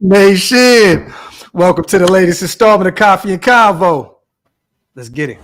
Nation, welcome to the latest installment of Coffee and Convo. Let's get it.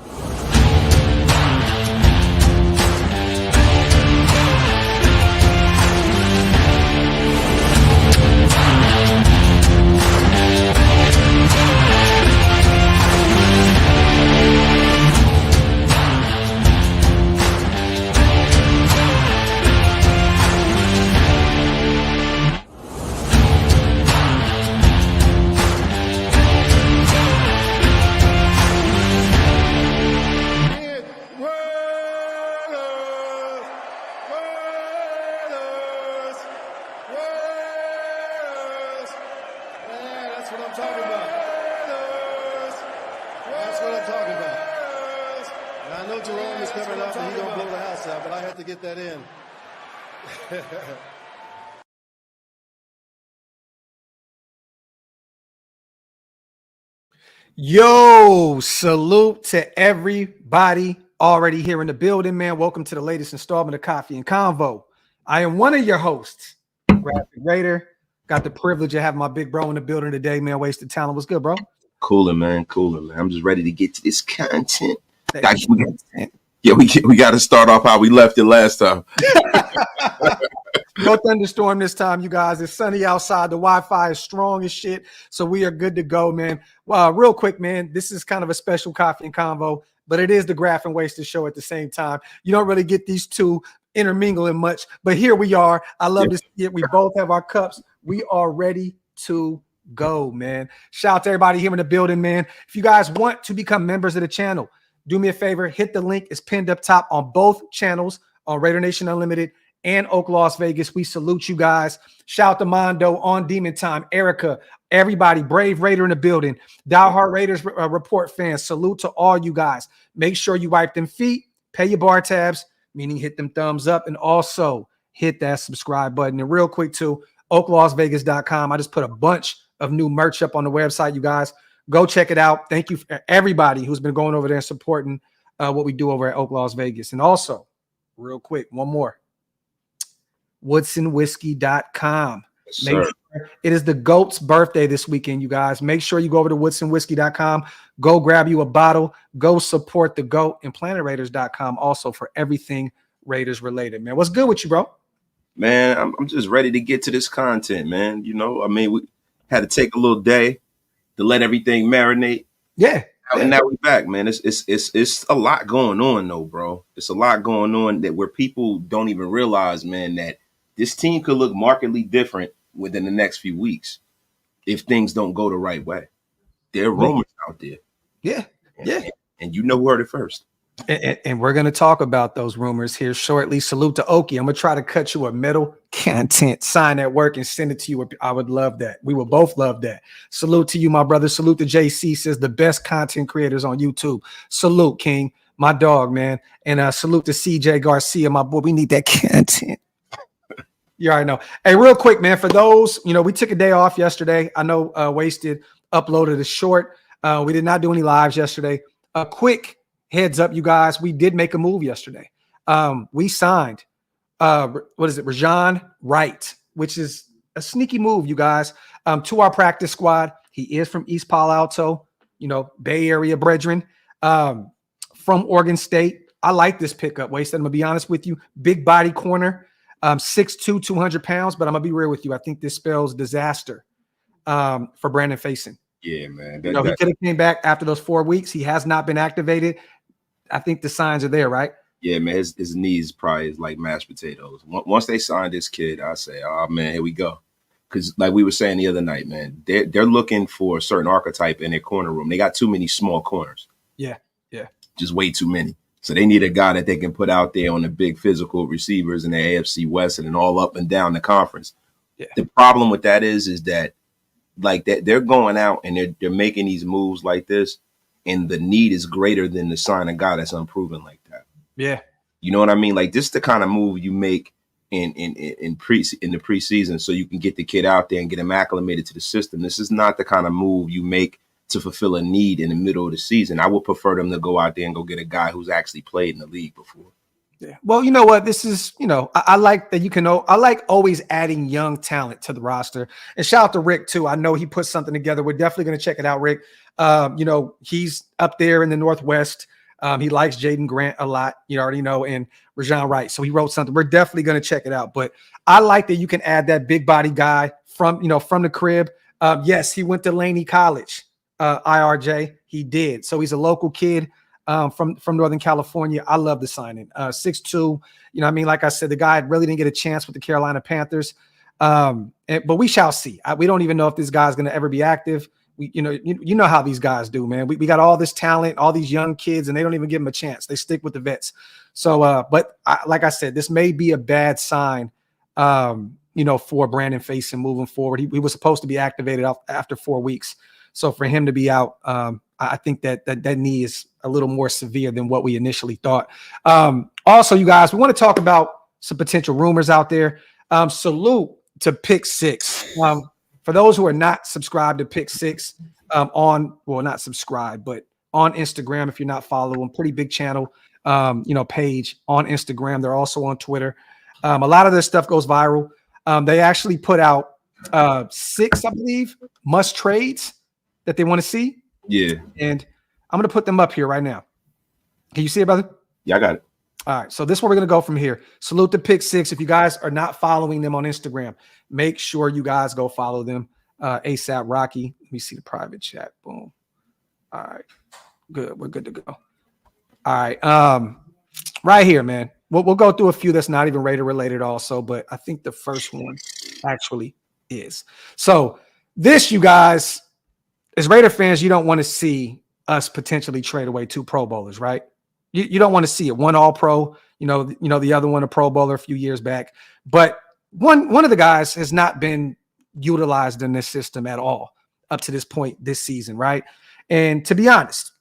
Yo, salute to everybody already here in the building, man. Welcome to the latest installment of Coffee and Convo. I am one of your hosts, Graphic Raider. Got the privilege of having my big bro in the building today, man. Wasted Talent. What's good, bro? Cooling, man. I'm just ready to get to this content. We got to start off how we left it last time. No thunderstorm this time, you guys. It's sunny outside. The Wi-Fi is strong as shit, so we are good to go, man. Well, real quick, man, this is kind of a special Coffee and Convo, but it is the Graph and Wasted show at the same time. You don't really get these two intermingling much, but here we are. I love to see it. We both have our cups. We are ready to go, man. Shout out to everybody here in the building, man. If you guys want to become members of the channel, do me a favor. Hit the link. It's pinned up top on both channels, on Raider Nation Unlimited and OakLosVegas. We salute you guys. Shout out to Mondo, On Demon Time, Erica, everybody, Brave Raider in the building, Diehard Raiders Report fans. Salute to all you guys. Make sure you wipe them feet, pay your bar tabs, meaning hit them thumbs up, and also hit that subscribe button. And real quick too, OakLosVegas.com. I just put a bunch of new merch up on the website, you guys. Go check it out. Thank you for everybody who's been going over there and supporting what we do over at OakLosVegas. And also, real quick, one more. WoodsonWhiskey.com. Yes, Make sure it is the GOAT's birthday this weekend, you guys. Make sure you go over to WoodsonWhiskey.com. Go grab you a bottle. Go support the GOAT, and PlanetRaiders.com also for everything Raiders related, man. What's good with you, bro? Man, I'm just ready to get to this content, man. You know, I mean, we had to take a little day to let everything marinate. Yeah. And now we're back, man. It's a lot going on, though, bro. It's a lot going on that where people don't even realize, man, that this team could look markedly different within the next few weeks if things don't go the right way. There are rumors out there. Yeah. And you know who heard it first. And we're going to talk about those rumors here shortly. Salute to Okie. I'm going to try to cut you a metal content sign at work and send it to you. I would love that. We will both love that. Salute to you, my brother. Salute to JC, says the best content creators on YouTube. Salute, King, my dog, man. And salute to CJ Garcia, my boy. We need that content. You already know. Hey, real quick, man, for those, we took a day off yesterday. I know Wasted uploaded a short. We did not do any lives yesterday. A quick heads up, you guys. We did make a move yesterday. We signed, Rajan Wright, which is a sneaky move, you guys, to our practice squad. He is from East Palo Alto, Bay Area brethren, from Oregon State. I like this pickup, Wasted. I'm going to be honest with you. Big body corner. 6'2", 200 pounds, but I'm going to be real with you. I think this spells disaster for Brandon Faison. Yeah, man. He could have came back after those 4 weeks. He has not been activated. I think the signs are there, right? Yeah, man. His knees probably is like mashed potatoes. Once they sign this kid, I say, oh, man, here we go. Because like we were saying the other night, man, they're looking for a certain archetype in their corner room. They got too many small corners. Yeah. Just way too many. So they need a guy that they can put out there on the big physical receivers in the AFC West and all up and down the conference. Yeah. The problem with that is that like that they're going out and they're making these moves like this, and the need is greater than the sign a guy that's unproven like that. Yeah. You know what I mean? Like this is the kind of move you make in the preseason so you can get the kid out there and get him acclimated to the system. This is not the kind of move you make to fulfill a need in the middle of the season. I would prefer them to go out there and go get a guy who's actually played in the league before. Yeah. Well, you know what? This is, I like that I like always adding young talent to the roster. And shout out to Rick, too. I know he put something together. We're definitely going to check it out, Rick. He's up there in the Northwest. He likes Jaden Grant a lot, you already know, and Rajon Wright. So he wrote something. We're definitely going to check it out. But I like that you can add that big body guy from the crib. Yes, he went to Laney College, IRJ. He did. So he's a local kid. From Northern California. I love the signing. 6'2", like I said, the guy really didn't get a chance with the Carolina Panthers. But we shall see. We don't even know if this guy's going to ever be active. You know how these guys do, man. We got all this talent, all these young kids, and they don't even give them a chance. They stick with the vets. So, like I said, this may be a bad sign, for Brandon Facyson moving forward. He was supposed to be activated after 4 weeks. So for him to be out, I think that knee is a little more severe than what we initially thought. Also, you guys, we want to talk about some potential rumors out there. Salute to Pick Six. For those who are not subscribed to Pick Six, not subscribed, but on Instagram, if you're not following, pretty big channel, page on Instagram. They're also on Twitter. A lot of this stuff goes viral. They actually put out 6, I believe, must trades that they want to see. Yeah. And I'm going to put them up here right now. Can you see it, brother? Yeah, I got it. All right. So this is where we're going to go from here. Salute to Pick Six. If you guys are not following them on Instagram, make sure you guys go follow them. ASAP Rocky. Let me see the private chat. Boom. All right. Good. We're good to go. All right. Right here, man. We'll go through a few that's not even Raider related also, but I think the first one actually is. So this, you guys, as Raider fans, you don't want to see us potentially trade away 2 Pro Bowlers, right? You don't want to see it. One All-Pro, the other one a Pro Bowler a few years back. But one of the guys has not been utilized in this system at all up to this point this season, right? And to be honest,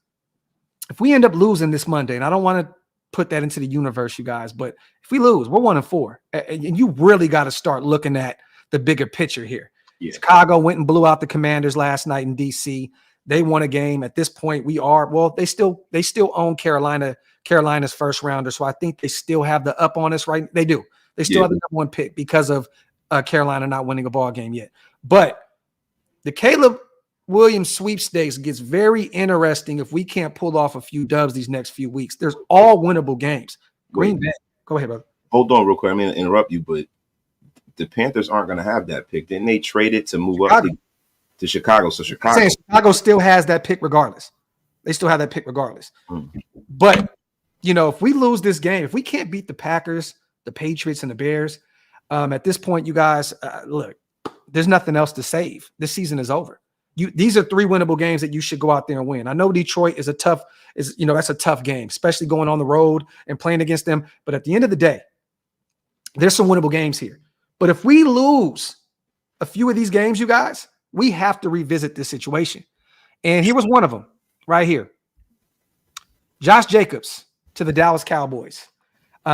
if we end up losing this Monday, and I don't want to put that into the universe, you guys, but if we lose, we're 1-4. And you really got to start looking at the bigger picture here. Yeah. Chicago went and blew out the Commanders last night in DC. They won a game. At this point, they still own Carolina's first rounder. So I think they still have the up on us, right? They do. They still have the number 1 pick because of Carolina not winning a ball game yet. But the Caleb Williams sweepstakes gets very interesting if we can't pull off a few dubs these next few weeks. There's all winnable games. Green Bay. Go ahead, brother. Hold on real quick. I mean, interrupt you, but the Panthers aren't going to have that pick. Didn't they trade it to move up to Chicago? So Chicago still has that pick regardless. They still have that pick regardless. But, if we lose this game, if we can't beat the Packers, the Patriots, and the Bears, at this point, you guys, look, there's nothing else to save. This season is over. These are 3 winnable games that you should go out there and win. I know Detroit is that's a tough game, especially going on the road and playing against them. But at the end of the day, there's some winnable games here. But if we lose a few of these games, you guys, we have to revisit this situation. And here was one of them right here. Josh Jacobs to the Dallas Cowboys.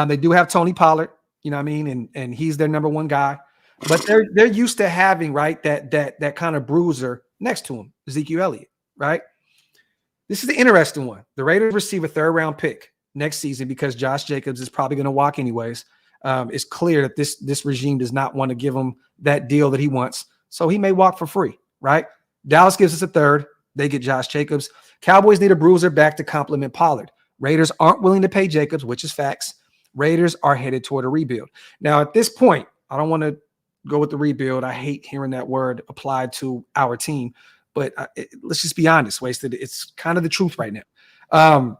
They do have Tony Pollard, and he's their number 1 guy. But they're used to having, right, that kind of bruiser next to him, Ezekiel Elliott, right? This is the interesting one. The Raiders receive a 3rd-round pick next season because Josh Jacobs is probably going to walk anyways. It's clear that this regime does not want to give him that deal that he wants. So he may walk for free, right? Dallas gives us a 3rd. They get Josh Jacobs. Cowboys need a bruiser back to complement Pollard. Raiders aren't willing to pay Jacobs, which is facts. Raiders are headed toward a rebuild. Now, at this point, I don't want to go with the rebuild. I hate hearing that word applied to our team, but let's just be honest, Wasted. It's kind of the truth right now.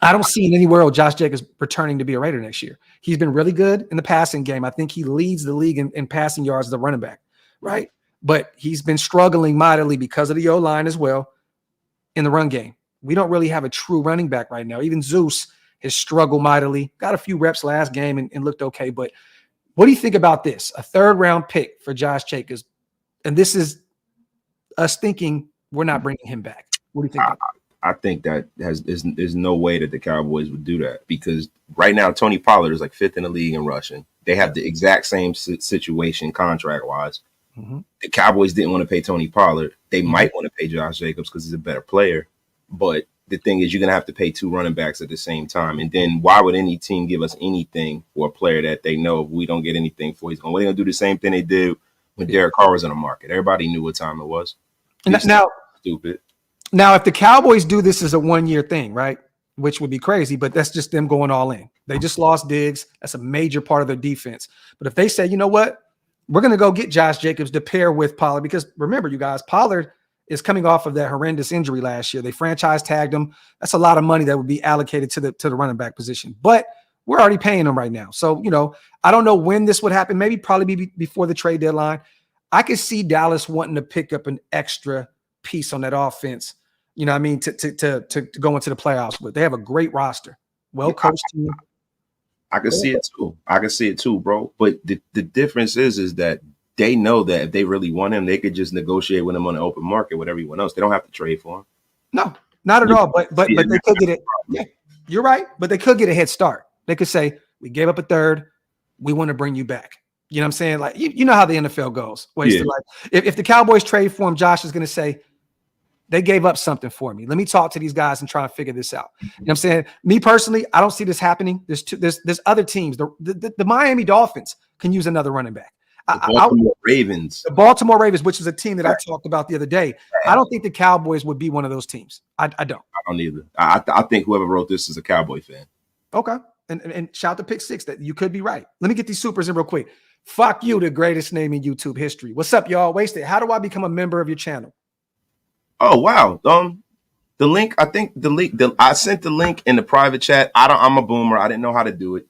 I don't see anywhere else Josh Jacobs returning to be a Raider next year. He's been really good in the passing game. I think he leads the league in passing yards as a running back, right? But he's been struggling mightily because of the O-line as well in the run game. We don't really have a true running back right now. Even Zeus has struggled mightily. Got a few reps last game and looked okay. But what do you think about this? A 3rd-round pick for Josh Jacobs. And this is us thinking we're not bringing him back. What do you think about that? I think that there's no way that the Cowboys would do that because right now Tony Pollard is like 5th in the league in rushing. They have the exact same situation contract-wise. Mm-hmm. The Cowboys didn't want to pay Tony Pollard. They might want to pay Josh Jacobs because he's a better player. But the thing is, you're gonna have to pay 2 running backs at the same time. And then why would any team give us anything for a player that they know if we don't get anything for? They're gonna do the same thing they did when Derek Carr was in the market. Everybody knew what time it was. Now, stupid. Now, if the Cowboys do this as a 1-year thing, right, which would be crazy, but that's just them going all in. They just lost Diggs. That's a major part of their defense. But if they say, you know what, we're going to go get Josh Jacobs to pair with Pollard, because remember, you guys, Pollard is coming off of that horrendous injury last year. They franchise tagged him. That's a lot of money that would be allocated to the running back position. But we're already paying him right now. So, I don't know when this would happen. Maybe probably be before the trade deadline. I could see Dallas wanting to pick up an extra piece on that offense, to go into the playoffs with. They have a great roster. Well-coached team. I can see it too, bro. But the difference is that they know that if they really want him, they could just negotiate with him on the open market with everyone else. They don't have to trade for him. No, not at all. But they could get it. Yeah, you're right. But they could get a head start. They could say, we gave up a third. We want to bring you back. You know what I'm saying? Like, you know how the NFL goes. If the Cowboys trade for him, Josh is going to say, they gave up something for me. Let me talk to these guys and try to figure this out. You know what I'm saying? Me personally, I don't see this happening. There's other teams. The Miami Dolphins can use another running back. Ravens. The Baltimore Ravens, which is a team that I talked about the other day. I don't think the Cowboys would be one of those teams. I don't. I don't either. I think whoever wrote this is a Cowboy fan. Okay. And shout to Pick Six that you could be right. Let me get these supers in real quick. Fuck you, the greatest name in YouTube history. What's up, y'all? Wasted. How do I become a member of your channel? Oh, wow. The link, I sent the link in the private chat. I'm a boomer. I didn't know how to do it.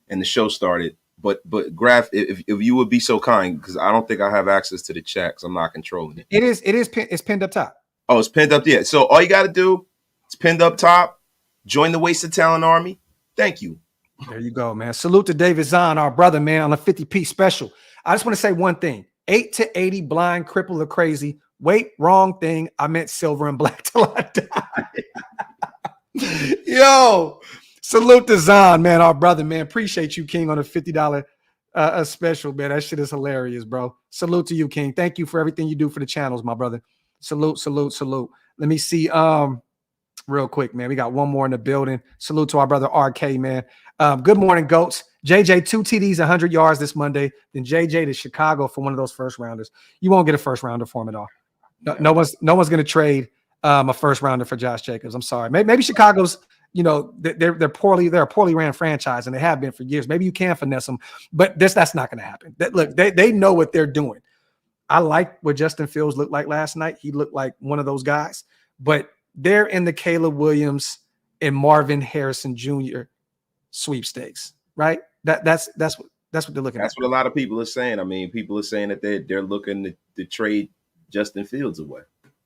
And the show started. But Graf, if you would be so kind, because I don't think I have access to the chat because I'm not controlling it. It's pinned up top. Oh, it's pinned up. Yeah. So all you got to do, it's pinned up top. Join the Wasted Talent Army. Thank you. There you go, man. Salute to David Zahn, our brother, man, on a 50p special. I just want to say one thing. 8 to 80, blind, crippled, or crazy. Wait, wrong thing. I meant silver and black till I die. Yo, salute to Zahn, man, our brother, man. Appreciate you, King, on a $50 special, man. That shit is hilarious, bro. Salute to you, King. Thank you for everything you do for the channels, my brother. Salute, salute, salute. Let me see. Real quick, man. We got one more in the building. Salute to our brother RK, man. Good morning, GOATs. JJ, 2 TDs, 100 yards this Monday. Then JJ to Chicago for one of those first rounders. You won't get a first rounder for him at all. No one's going to trade a first rounder for Josh Jacobs. I'm sorry. Maybe Chicago's, they're a poorly ran franchise, and they have been for years. Maybe you can finesse them, but that's not going to happen. Look, they know what they're doing. I like what Justin Fields looked like last night. He looked like one of those guys, but they're in the Caleb Williams and Marvin Harrison Jr. sweepstakes, right? That's what they're looking at. That's what a lot of people are saying. I mean, people are saying that they're looking to trade Justin Fields away.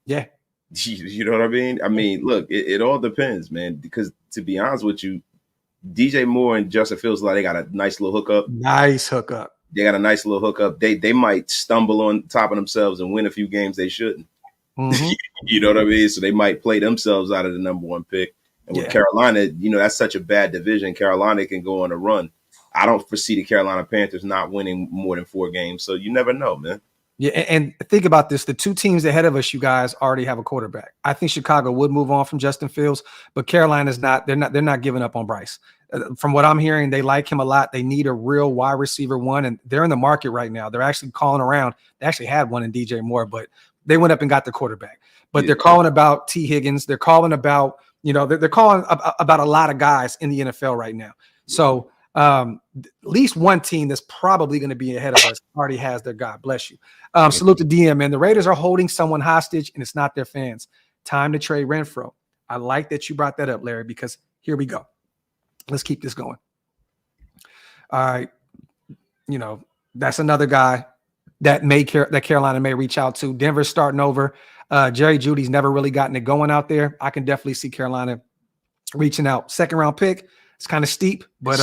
Yeah. You know what I mean? I mean, look, it all depends, man, because to be honest with you, DJ Moore and Justin Fields, they got a nice little hookup. Nice hookup. They got a nice little hookup. They might stumble on top of themselves and win a few games they shouldn't. Mm-hmm. You know what I mean? So they might play themselves out of the number 1 pick. And with Carolina, that's such a bad division. Carolina can go on a run. I don't foresee the Carolina Panthers not winning more than 4 games. So you never know, man. Yeah, and think about this. The 2 teams ahead of us, you guys already have a quarterback. I think Chicago would move on from Justin Fields, but Carolina's not. They're not giving up on Bryce. From what I'm hearing, they like him a lot. They need a real wide receiver 1, and they're in the market right now. They're actually calling around. They actually had one in DJ Moore, but they went up and got the quarterback. But they're calling about T. Higgins. They're calling about, they're calling about a lot of guys in the NFL right now. So at least one team that's probably going to be ahead of us already has their guy. Bless you. Salute to DM, man. The Raiders are holding someone hostage, and it's not their fans. Time to trade Renfro. I like that you brought that up, Larry, because here we go. Let's keep this going. All right. That's another guy that Carolina may reach out to. Denver's starting over. Jerry Jeudy's never really gotten it going out there. I can definitely see Carolina reaching out. 2nd round pick. It's kind of steep, but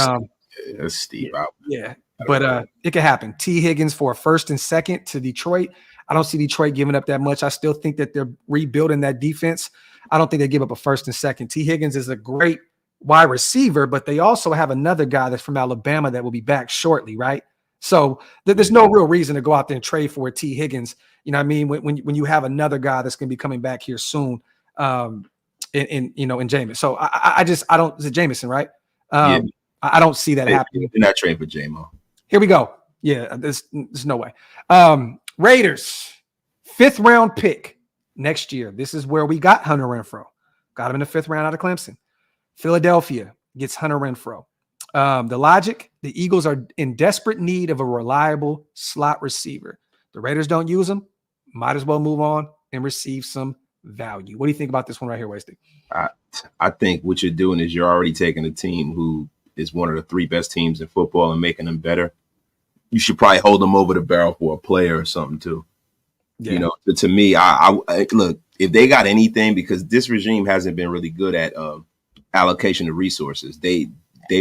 it's steep. Yeah, but it could happen. T. Higgins for a 1st and 2nd to Detroit. I don't see Detroit giving up that much. I still think that they're rebuilding that defense. I don't think they give up a 1st and 2nd. T. Higgins is a great wide receiver, but they also have another guy that's from Alabama that will be back shortly, right? So there's no real reason to go out there and trade for T. Higgins. You know what I mean? When you have another guy that's going to be coming back here soon. in Jameis. So I don't. Is it Jameson, right? Yeah, I don't see that happening. They're not trading for J-Mo. Here we go. Yeah, there's no way. Raiders, 5th round pick next year. This is where we got Hunter Renfro. Got him in the 5th round out of Clemson. Philadelphia gets Hunter Renfro. The logic, the Eagles are in desperate need of a reliable slot receiver. The Raiders don't use them. Might as well move on and receive some value. What do you think about this one right here, Wasted? I think what you're doing is you're already taking a team who is one of the 3 best teams in football and making them better. You should probably hold them over the barrel for a player or something too. Yeah. You know, to me, I look, if they got anything, because this regime hasn't been really good at allocation of resources. They've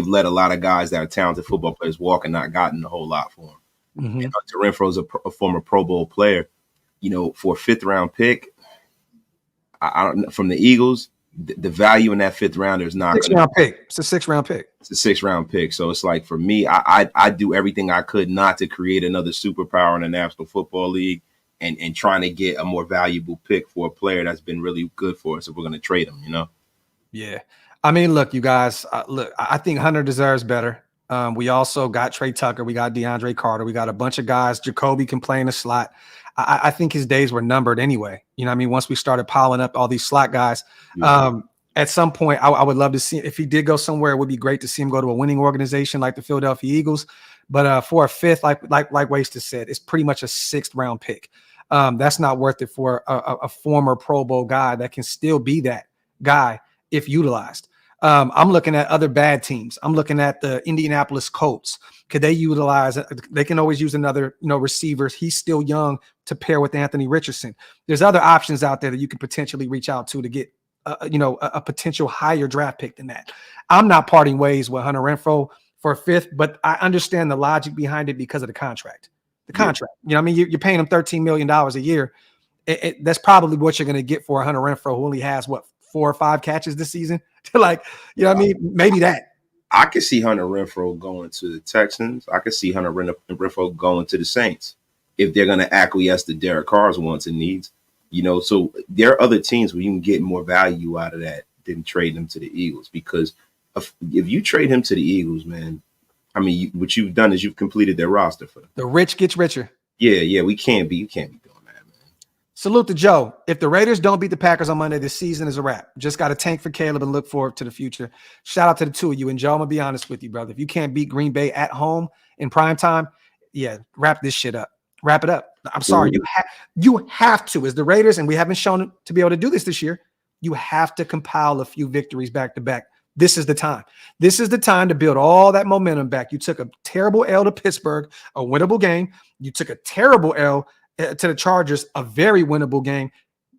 let a lot of guys that are talented football players walk and not gotten a whole lot for them. Mm-hmm. You know, Renfro's a former Pro Bowl player. You know, for a 5th round pick, I don't know, from the Eagles, the value in that 5th rounder is not 6th round pick. It's a 6th round pick. It's a 6th round pick. So it's like, for me, I do everything I could not to create another superpower in the National Football League and trying to get a more valuable pick for a player that's been really good for us if we're going to trade him, you know? Yeah. I mean, look, you guys, I think Hunter deserves better. We also got Trey Tucker. We got DeAndre Carter. We got a bunch of guys. Jacoby can play in the slot. I think his days were numbered anyway. You know what I mean? Once we started piling up all these slot guys, at some point, I would love to see, if he did go somewhere, it would be great to see him go to a winning organization like the Philadelphia Eagles. But for a 5th, like Wasted said, it's pretty much a 6th round pick. That's not worth it for a former Pro Bowl guy that can still be that guy if utilized. I'm looking at other bad teams. I'm looking at the Indianapolis Colts. Could they utilize? They can always use another, receivers. He's still young to pair with Anthony Richardson. There's other options out there that you can potentially reach out to get, a potential higher draft pick than that. I'm not parting ways with Hunter Renfro for a 5th, but I understand the logic behind it because of the contract. The contract, you're paying him $13 million a year. That's probably what you're going to get for Hunter Renfro, who only has 4 or 5 catches this season. Maybe that. I could see Hunter Renfro going to the Texans. I could see Hunter Renfro going to the Saints if they're going to acquiesce to Derek Carr's wants and needs. So there are other teams where you can get more value out of that than trading him to the Eagles. Because if you trade him to the Eagles, man, I mean, what you've done is you've completed their roster for them. The rich gets richer. Yeah, you can't be doing that, man. Salute to Joe. If the Raiders don't beat the Packers on Monday, this season is a wrap. Just got to tank for Caleb and look forward to the future. Shout out to the 2 of you. And Joe, I'm going to be honest with you, brother. If you can't beat Green Bay at home in prime time, wrap this shit up. Wrap it up. I'm sorry. You have to, as the Raiders, and we haven't shown to be able to do this year, you have to compile a few victories back to back. This is the time. This is the time to build all that momentum back. You took a terrible L to Pittsburgh, a winnable game. You took a terrible L to the Chargers, a very winnable game.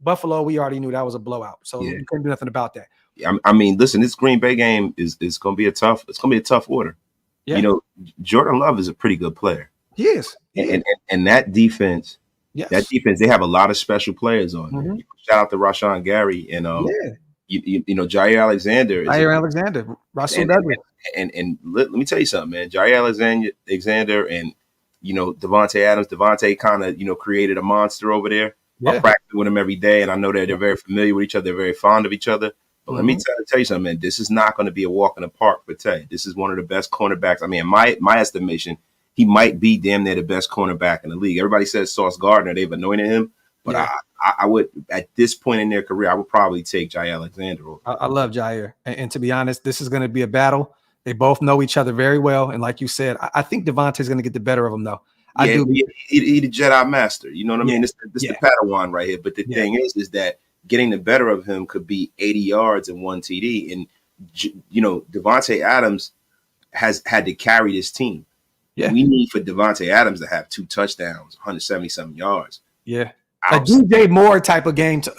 Buffalo, we already knew that was a blowout, so you couldn't do nothing about that. I mean, listen, this Green Bay game is going to be a tough. It's going to be a tough order. Yeah. Jordan Love is a pretty good player. He is. And that defense, they have a lot of special players on there. Shout out to Rashawn Gary and Jair Alexander. Russell Douglas. And let me tell you something, man. Jair Alexander and Devontae Adams. Devontae kind of created a monster over there. Yeah. I practice with him every day, and I know that they're very familiar with each other. They're very fond of each other. But let me tell you something, man. This is not going to be a walk in the park for Tay. This is one of the best cornerbacks. I mean, in my estimation, he might be damn near the best cornerback in the league. Everybody says Sauce Gardner. They've anointed him. But I would, at this point in their career, I would probably take Jair Alexander over. I love Jair. And to be honest, this is going to be a battle. They both know each other very well. And like you said, I think Devontae's going to get the better of him, though. He the Jedi Master. You know what I mean? This the Padawan right here. But the thing is that getting the better of him could be 80 yards and 1 TD. And, Devontae Adams has had to carry this team. Yeah. We need for Devontae Adams to have 2 touchdowns, 170-something yards. Yeah. A DJ Moore type of game to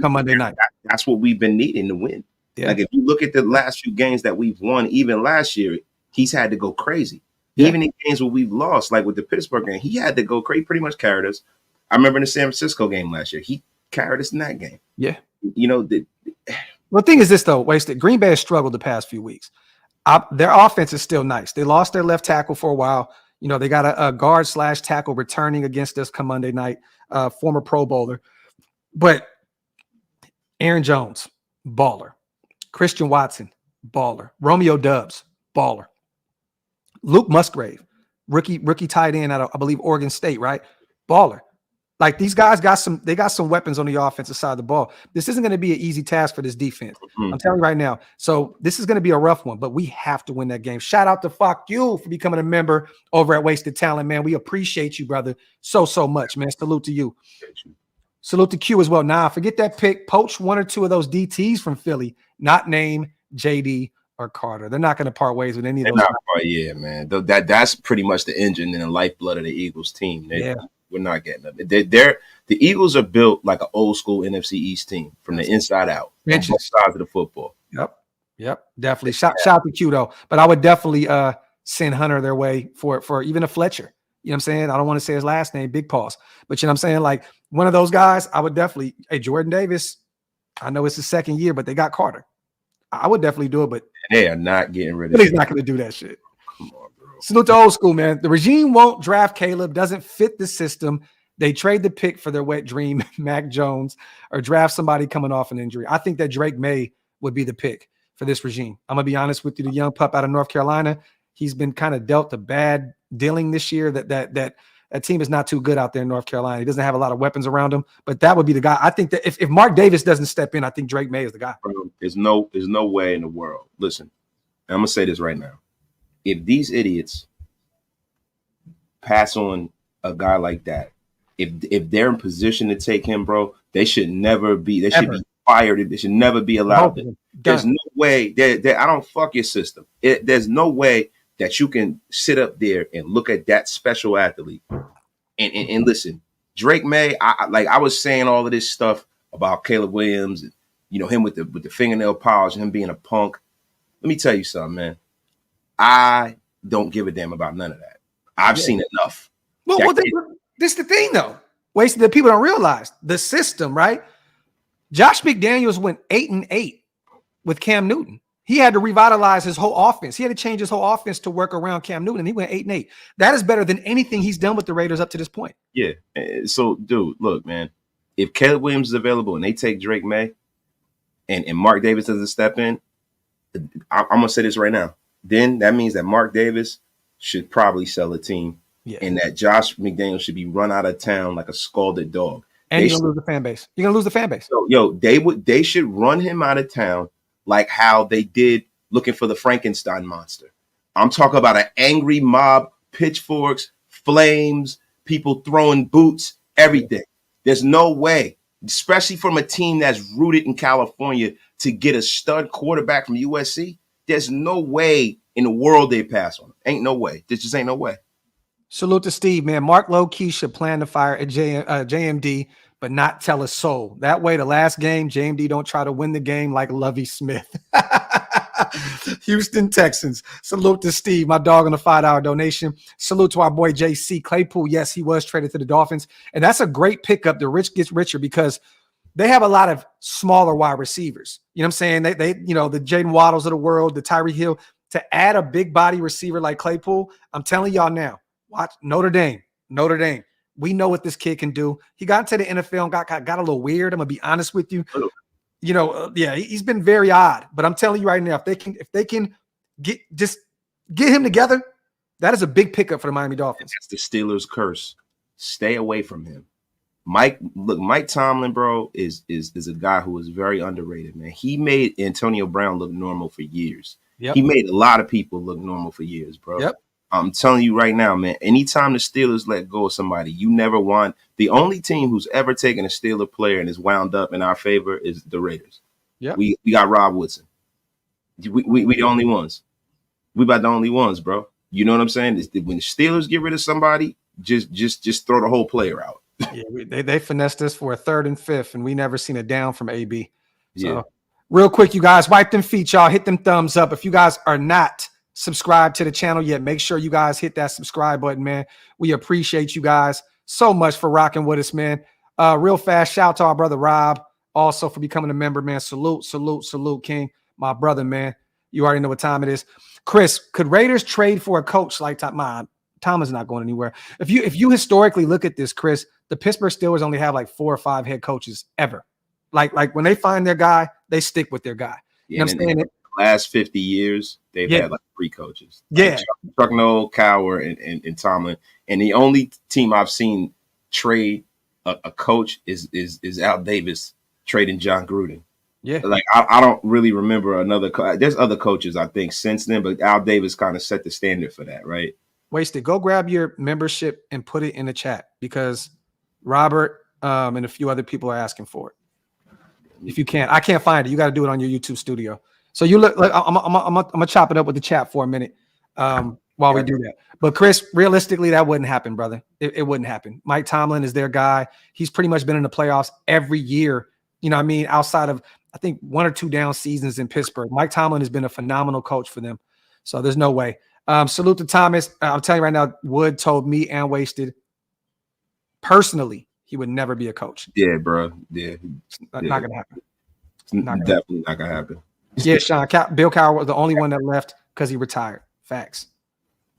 come Monday night. That's what we've been needing to win. Yeah. Like if you look at the last few games that we've won, even last year, he's had to go crazy. Yeah. Even in games where we've lost, like with the Pittsburgh game, he had to go crazy. Pretty much carried us. I remember in the San Francisco game last year, he carried us in that game. Yeah. The thing is this, though, Wasted. Green Bay has struggled the past few weeks. Their offense is still nice. They lost their left tackle for a while. They got a guard/tackle returning against us come Monday night, former Pro Bowler. But Aaron Jones, baller. Christian Watson, baller. Romeo Doubs, baller. Luke Musgrave, rookie tight end out of, I believe, Oregon State, right? Baller. Like these guys got some weapons on the offensive side of the ball. This isn't going to be an easy task for this defense. I'm telling you right now. So this is going to be a rough one, but we have to win that game. Shout out to Fuck You for becoming a member over at Wasted Talent, man. We appreciate you, brother, so much, man. Salute to you. Salute to Q as well. Nah, forget that pick. Poach one or two of those DTs from Philly, not name JD or Carter. They're not going to part ways with any of those. Yeah, man. That's pretty much the engine and the lifeblood of the Eagles team. We're not getting them. The Eagles are built like an old school NFC East team from the inside out. On both sides of the football. Yep. Definitely. Shout out to Q though. But I would definitely send Hunter their way for even a Fletcher. You know what I'm saying? I don't want to say his last name, Big Paws. But you know what I'm saying? Like one of those guys, I would definitely, Jordan Davis, I know it's his second year, but they got Carter. I would definitely do it, but they are not getting rid of him. He's not going to do that shit. Come on, bro. Salute to old school, man. The regime won't draft Caleb, doesn't fit the system. They trade the pick for their wet dream, Mac Jones, or draft somebody coming off an injury. I think that Drake May would be the pick for this regime. I'm going to be honest with you, the young pup out of North Carolina, he's been kind of dealt a bad dealing this year. That team is not too good out there in North Carolina. He doesn't have a lot of weapons around him, but that would be the guy. I think that if Mark Davis doesn't step in, I think Drake May is the guy. There's no way in the world. Listen, I'm going to say this right now. If these idiots pass on a guy like that, if they're in position to take him, bro, they should never be. They should be fired. They should never be allowed. There's no way. I don't fuck your system. There's no way that you can sit up there and look at that special athlete and listen. Drake May, I was saying all of this stuff about Caleb Williams, and him with the fingernail polish, him being a punk. Let me tell you something, man. I don't give a damn about none of that. I've seen enough. Well, this is the thing, though. Wasted that people don't realize the system, right? Josh McDaniels went 8-8 with Cam Newton. He had to revitalize his whole offense. He had to change his whole offense to work around Cam Newton, and he went 8-8. That is better than anything he's done with the Raiders up to this point. Yeah. So, dude, look, man. If Caleb Williams is available and they take Drake May and Mark Davis doesn't step in, I'm going to say this right now. Then that means that Mark Davis should probably sell a team, and that Josh McDaniels should be run out of town like a scalded dog. And you're gonna lose the fan base. You're gonna lose the fan base. So, they should run him out of town like how they did looking for the Frankenstein monster. I'm talking about an angry mob, pitchforks, flames, people throwing boots, everything. There's no way, especially from a team that's rooted in California, to get a stud quarterback from USC. There's no way in the world they pass on him. Ain't no way. There just ain't no way. Salute to Steve, man. Mark low-key should plan to fire at JMD, but not tell a soul. That way, the last game, JMD don't try to win the game like Lovie Smith. Houston Texans. Salute to Steve, my dog on the $5 donation. Salute to our boy JC Claypool. Yes, he was traded to the Dolphins. And that's a great pickup. The rich gets richer because they have a lot of smaller wide receivers. You know what I'm saying? They the Jaden Waddles of the world, the Tyreek Hill. To add a big body receiver like Claypool, I'm telling y'all now, watch Notre Dame. We know what this kid can do. He got into the NFL and got a little weird. I'm gonna be honest with you. He's been very odd. But I'm telling you right now, if they can get him together, that is a big pickup for the Miami Dolphins. That's the Steelers' curse. Stay away from him. Mike Tomlin, bro, is a guy who is very underrated, man. He made Antonio Brown look normal for years. Yep. He made a lot of people look normal for years, bro. Yep. I'm telling you right now, man, anytime the Steelers let go of somebody, you never want. The only team who's ever taken a Steeler player and is wound up in our favor is the Raiders. Yeah, we got Rob Woodson. We the only ones. We about the only ones, bro. You know what I'm saying? When the Steelers get rid of somebody, just throw the whole player out. Yeah, they finessed us for a 3rd and 5th, and we never seen a down from AB. So, yeah. Real quick, you guys, wipe them feet, y'all. Hit them thumbs up. If you guys are not subscribed to the channel yet, make sure you guys hit that subscribe button, man. We appreciate you guys so much for rocking with us, man. Real fast, shout out to our brother Rob also for becoming a member, man. Salute, King, my brother, man. You already know what time it is. Chris, could Raiders trade for a coach like Tom is not going anywhere? If you historically look at this, Chris, the Pittsburgh Steelers only have like 4 or 5 head coaches ever. Like when they find their guy, they stick with their guy. You Yeah, know what and I'm in saying? the last 50 years, they've Yeah. had like 3 coaches. Yeah. Chuck Noll, Cowher, and Tomlin. And the only team I've seen trade a coach is Al Davis trading John Gruden. Yeah. Like I don't really remember another. There's other coaches I think since then, but Al Davis kind of set the standard for that, right? Wasted. Go grab your membership and put it in the chat because Robert and a few other people are asking for it. If you can't, I can't find it. You got to do it on your YouTube studio. So you look like I'm gonna chop it up with the chat for a minute while we do that. But Chris, realistically, that wouldn't happen, brother. It wouldn't happen. Mike Tomlin is their guy. He's pretty much been in the playoffs every year. You know what I mean? Outside of, I think, 1 or 2 down seasons in Pittsburgh. Mike Tomlin has been a phenomenal coach for them. So there's no way. Salute to Thomas. I'm telling you right now, Wood told me and Wasted personally he would never be a coach. Yeah, bro. Yeah, Not going to happen. Definitely not gonna happen. Yeah, Sean. Bill Cowher was the only one that left because he retired. Facts.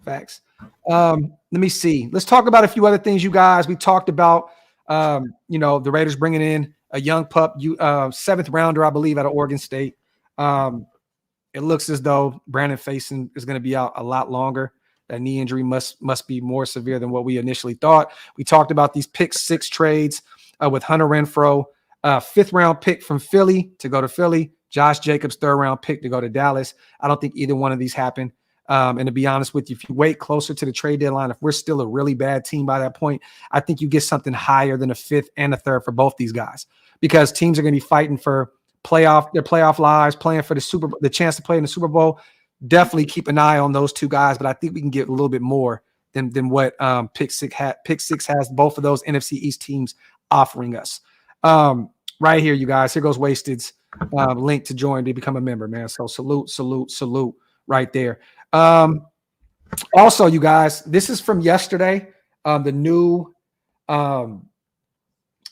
Let me see. Let's talk about a few other things, you guys. We talked about, the Raiders bringing in a young pup, 7th rounder, I believe, out of Oregon State. It looks as though Brandon Faison is going to be out a lot longer. That knee injury must be more severe than what we initially thought. We talked about these pick 6 trades with Hunter Renfro, 5th round pick from Philly to go to Philly. Josh Jacobs, 3rd round pick to go to Dallas. I don't think either one of these happened. And to be honest with you, if you wait closer to the trade deadline, if we're still a really bad team by that point, I think you get something higher than a 5th and a 3rd for both these guys, because teams are going to be fighting for their playoff lives, playing for the chance to play in the Super Bowl. Definitely keep an eye on those 2 guys, but I think we can get a little bit more than what pick six has both of those NFC East teams offering us. Right here, you guys. Here goes Wasted's link to join to become a member, man. So salute right there. Also, you guys, this is from yesterday. The new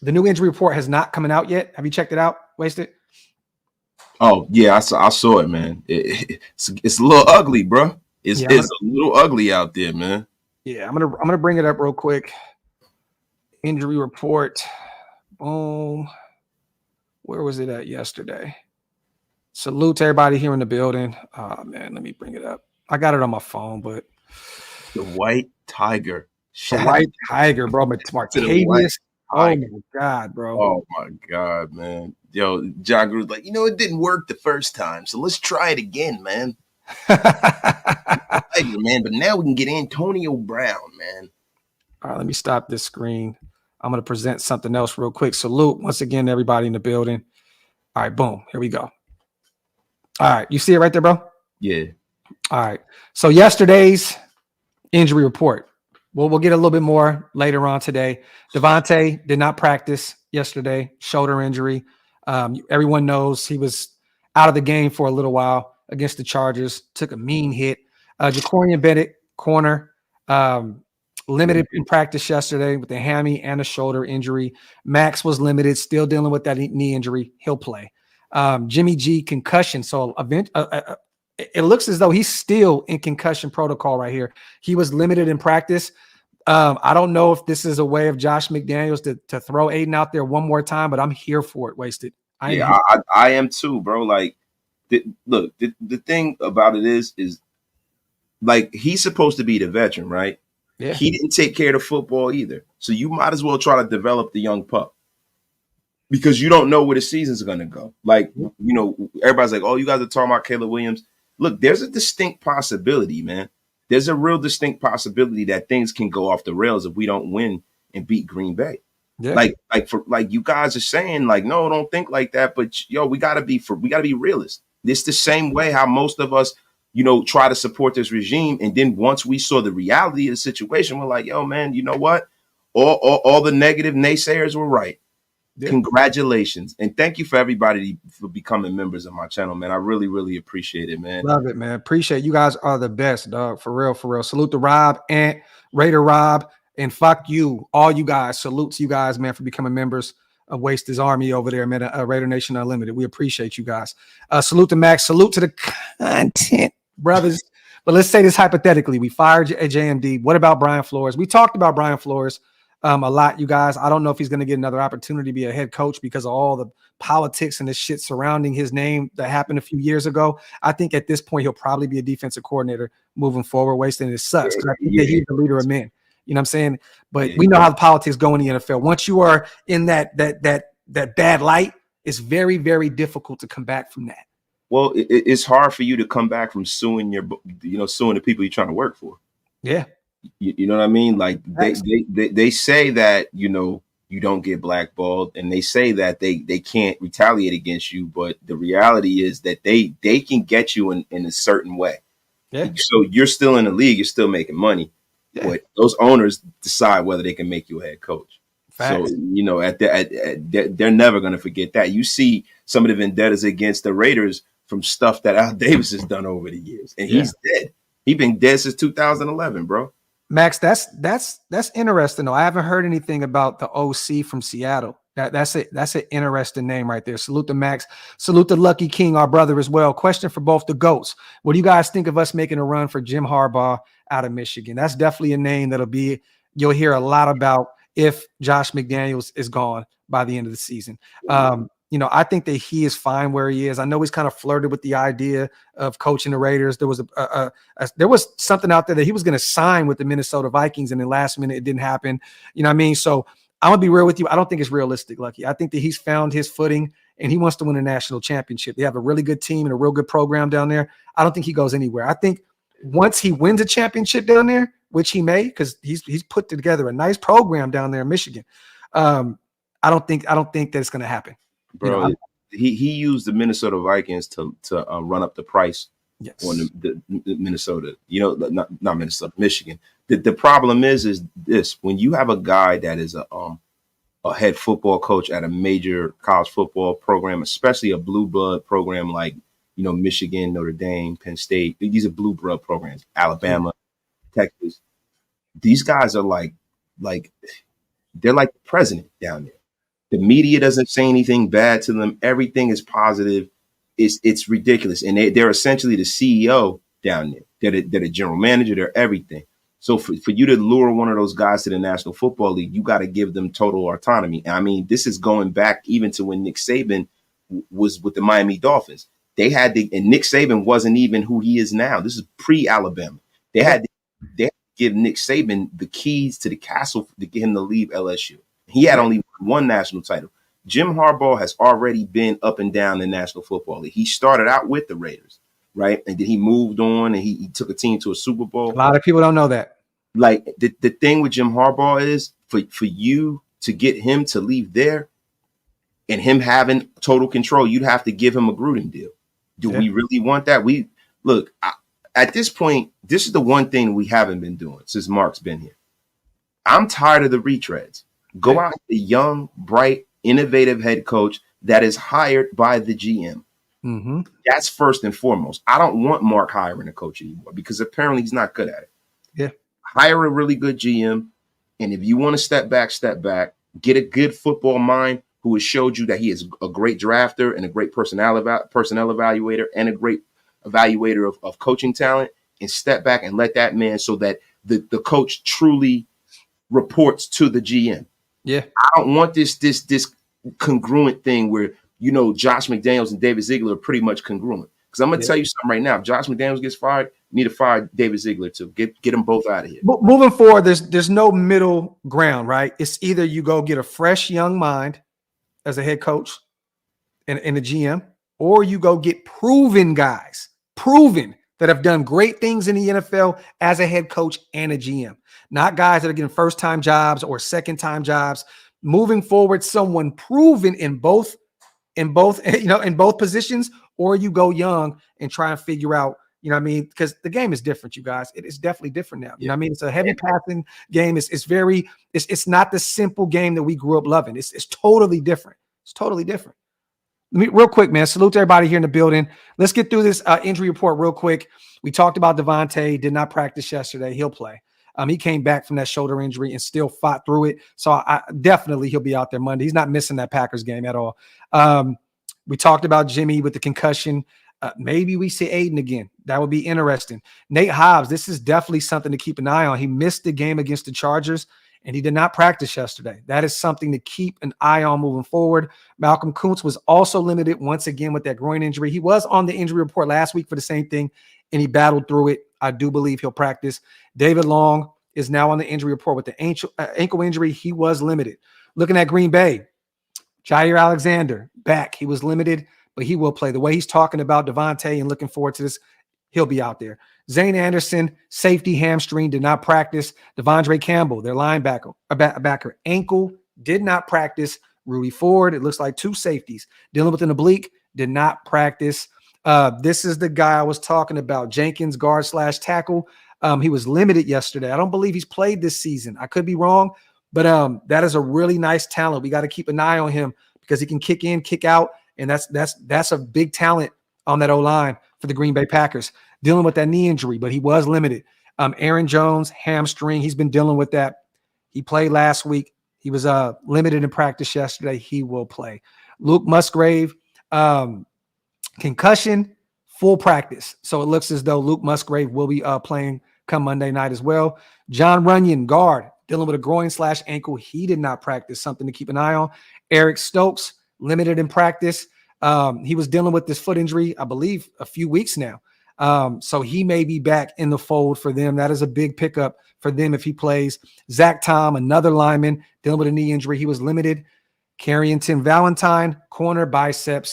injury report has not coming out yet. Have you checked it out, Wasted? Oh yeah, I saw it, man. It's a little ugly, bro. It's a little ugly out there, man. Yeah, I'm gonna bring it up real quick. Injury report. Boom. Where was it at yesterday? Salute to everybody here in the building. Oh man, let me bring it up. I got it on my phone, but the White Tiger. The White Tiger, bro. Martavius. Oh my God, bro. Oh my God, man. Yo, John Gruden's like, it didn't work the first time, so let's try it again, man. Man, but now we can get Antonio Brown, man. All right, let me stop this screen. I'm going to present something else real quick. Salute once again to everybody in the building. All right, boom. Here we go. All right, you see it right there, bro? Yeah. All right. So yesterday's injury report. We'll get a little bit more later on today. Devontae did not practice yesterday, shoulder injury. Everyone knows he was out of the game for a little while against the Chargers, took a mean hit. Jacorian Bennett, corner, limited in practice yesterday with the hammy and a shoulder injury. Max was limited, still dealing with that knee injury. He'll play. Jimmy G, concussion. So it looks as though he's still in concussion protocol right here. He was limited in practice. I don't know if this is a way of Josh McDaniels to throw Aiden out there one more time, but I'm here for it, Wasted. I am too, bro. Like, look, the thing about it is like, he's supposed to be the veteran, right? Yeah. He didn't take care of the football either. So you might as well try to develop the young pup, because you don't know where the season's going to go. Like, everybody's like, oh, you guys are talking about Caleb Williams. Look, there's a distinct possibility, man. There's a real distinct possibility that things can go off the rails if we don't win and beat Green Bay. Yeah. Like you guys are saying, like, no, don't think like that. But we gotta be realists. It's the same way how most of us, try to support this regime, and then once we saw the reality of the situation, we're like, yo, man, you know what? All the negative naysayers were right. Yeah. Congratulations. And thank you for everybody for becoming members of my channel, man. I really, really appreciate it, man. Love it, man. Appreciate it. You guys are the best, dog. For real, for real. Salute to Rob, Ant, Raider Rob, and fuck you, all you guys. Salute to you guys, man, for becoming members of Waste's Army over there, man. Raider Nation Unlimited. We appreciate you guys. Salute to Max. Salute to the content, brothers. But let's say this hypothetically. We fired JMD. What about Brian Flores? We talked about Brian Flores a lot, you guys. I don't know if he's going to get another opportunity to be a head coach because of all the politics and the shit surrounding his name that happened a few years ago. I think at this point, he'll probably be a defensive coordinator moving forward, wasting it sucks because I think that he's the leader of men. You know what I'm saying? But we know how the politics go in the NFL. Once you are in that bad light, it's very, very difficult to come back from that. Well, it's hard for you to come back from suing suing the people you're trying to work for. Yeah. You know what I mean? Like they say that, you don't get blackballed, and they say that they can't retaliate against you. But the reality is that they can get you in a certain way. Yeah. So you're still in the league. You're still making money. Yeah. But those owners decide whether they can make you a head coach. Facts. So, they're never going to forget that. You see some of the vendettas against the Raiders from stuff that Al Davis has done over the years. And he's dead. He's been dead since 2011, bro. Max, that's interesting though. I haven't heard anything about the OC from Seattle. That's an interesting name right there. Salute to Max. Salute to Lucky King, our brother as well. Question for both the GOATs. What do you guys think of us making a run for Jim Harbaugh out of Michigan? That's definitely a name you'll hear a lot about if Josh McDaniels is gone by the end of the season. I think that he is fine where he is. I know he's kind of flirted with the idea of coaching the Raiders. There was something out there that he was going to sign with the Minnesota Vikings, and then last minute it didn't happen. You know what I mean? So I'm gonna be real with you. I don't think it's realistic, Lucky. I think that he's found his footing and he wants to win a national championship. They have a really good team and a real good program down there. I don't think he goes anywhere. I think once he wins a championship down there, which he may, because he's put together a nice program down there in Michigan. I don't think that it's going to happen. Bro, he used the Minnesota Vikings to run up the price on the Minnesota. Not Minnesota, Michigan. The problem is this: when you have a guy that is a head football coach at a major college football program, especially a blue blood program like Michigan, Notre Dame, Penn State. These are blue blood programs. Alabama, Texas. These guys are like they're like the president down there. The media doesn't say anything bad to them. Everything is positive. It's ridiculous. And they're essentially the CEO down there. They're the general manager. They're everything. So for you to lure one of those guys to the National Football League, you got to give them total autonomy. I mean, this is going back even to when Nick Saban was with the Miami Dolphins. And Nick Saban wasn't even who he is now. This is pre-Alabama. They had to give Nick Saban the keys to the castle to get him to leave LSU. He had only one national title. Jim Harbaugh has already been up and down the National Football League. He started out with the Raiders, right? And then he moved on and he took a team to a Super Bowl. A lot of people don't know that. Like the thing with Jim Harbaugh is for you to get him to leave there and him having total control, you'd have to give him a Gruden deal. Do we really want that? At this point, this is the one thing we haven't been doing since Mark's been here. I'm tired of the retreads. Go out with a young, bright, innovative head coach that is hired by the GM. Mm-hmm. That's first and foremost. I don't want Mark hiring a coach anymore because apparently he's not good at it. Yeah. Hire a really good GM. And if you want to step back, get a good football mind who has showed you that he is a great drafter and a great personnel evaluator and a great evaluator of coaching talent, and step back and let that man so that the coach truly reports to the GM. Yeah. I don't want this congruent thing where, Josh McDaniels and David Ziegler are pretty much congruent. Because I'm going to tell you something right now. If Josh McDaniels gets fired, you need to fire David Ziegler too. Get them both out of here. Moving forward, there's no middle ground, right? It's either you go get a fresh young mind as a head coach and a GM, or you go get proven guys, that have done great things in the NFL as a head coach and a GM. Not guys that are getting first-time jobs or second-time jobs. Moving forward, someone proven in both positions, or you go young and try and figure out, because the game is different, you guys. It is definitely different now. You know what I mean? It's a heavy passing game. It's not the simple game that we grew up loving. It's totally different. It's totally different. Real quick, man. Salute to everybody here in the building. Let's get through this injury report real quick. We talked about Devontae. Did not practice yesterday. He'll play. He came back from that shoulder injury and still fought through it. So definitely he'll be out there Monday. He's not missing that Packers game at all. We talked about Jimmy with the concussion. Maybe we see Aiden again. That would be interesting. Nate Hobbs, this is definitely something to keep an eye on. He missed the game against the Chargers, and he did not practice yesterday. That is something to keep an eye on moving forward. Malcolm Kuntz was also limited once again with that groin injury. He was on the injury report last week for the same thing, and he battled through it. I do believe he'll practice. David Long is now on the injury report with the ankle injury. He was limited. Looking at Green Bay, Jair Alexander back. He was limited, but he will play. The way he's talking about Devontae and looking forward to this, he'll be out there. Zane Anderson, safety hamstring, did not practice. Devondre Campbell, their linebacker, backer, ankle, did not practice. Rudy Ford, it looks like 2 safeties dealing with an oblique, did not practice. This is the guy I was talking about, Jenkins, guard / tackle. He was limited yesterday. I don't believe he's played this season. I could be wrong, but that is a really nice talent. We got to keep an eye on him because he can kick in, kick out, and that's a big talent on that O-line for the Green Bay Packers, dealing with that knee injury, but he was limited. Aaron Jones, hamstring, he's been dealing with that. He played last week. He was limited in practice yesterday. He will play. Luke Musgrave, concussion, full practice. So it looks as though Luke Musgrave will be playing come Monday night as well. John Runyon, guard, dealing with a groin / ankle. He did not practice, something to keep an eye on. Eric Stokes, limited in practice. He was dealing with this foot injury, I believe, a few weeks now. So he may be back in the fold for them. That is a big pickup for them if he plays. Zach Tom, another lineman, dealing with a knee injury. He was limited. Carrington Valentine, corner bicep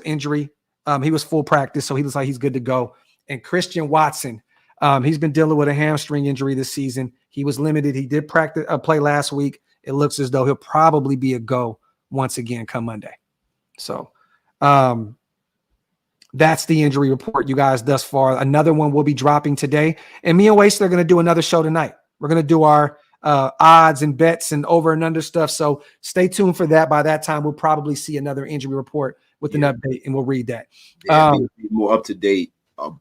injury. He was full practice, so he looks like he's good to go. And Christian Watson, he's been dealing with a hamstring injury this season. He was limited. He did play last week. It looks as though he'll probably be a go once again come Monday. So that's the injury report, you guys, thus far. Another one will be dropping today. And me and Waste are going to do another show tonight. We're going to do our odds and bets and over and under stuff. So stay tuned for that. By that time, we'll probably see another injury report with an update, and we'll read that. Be more up to date,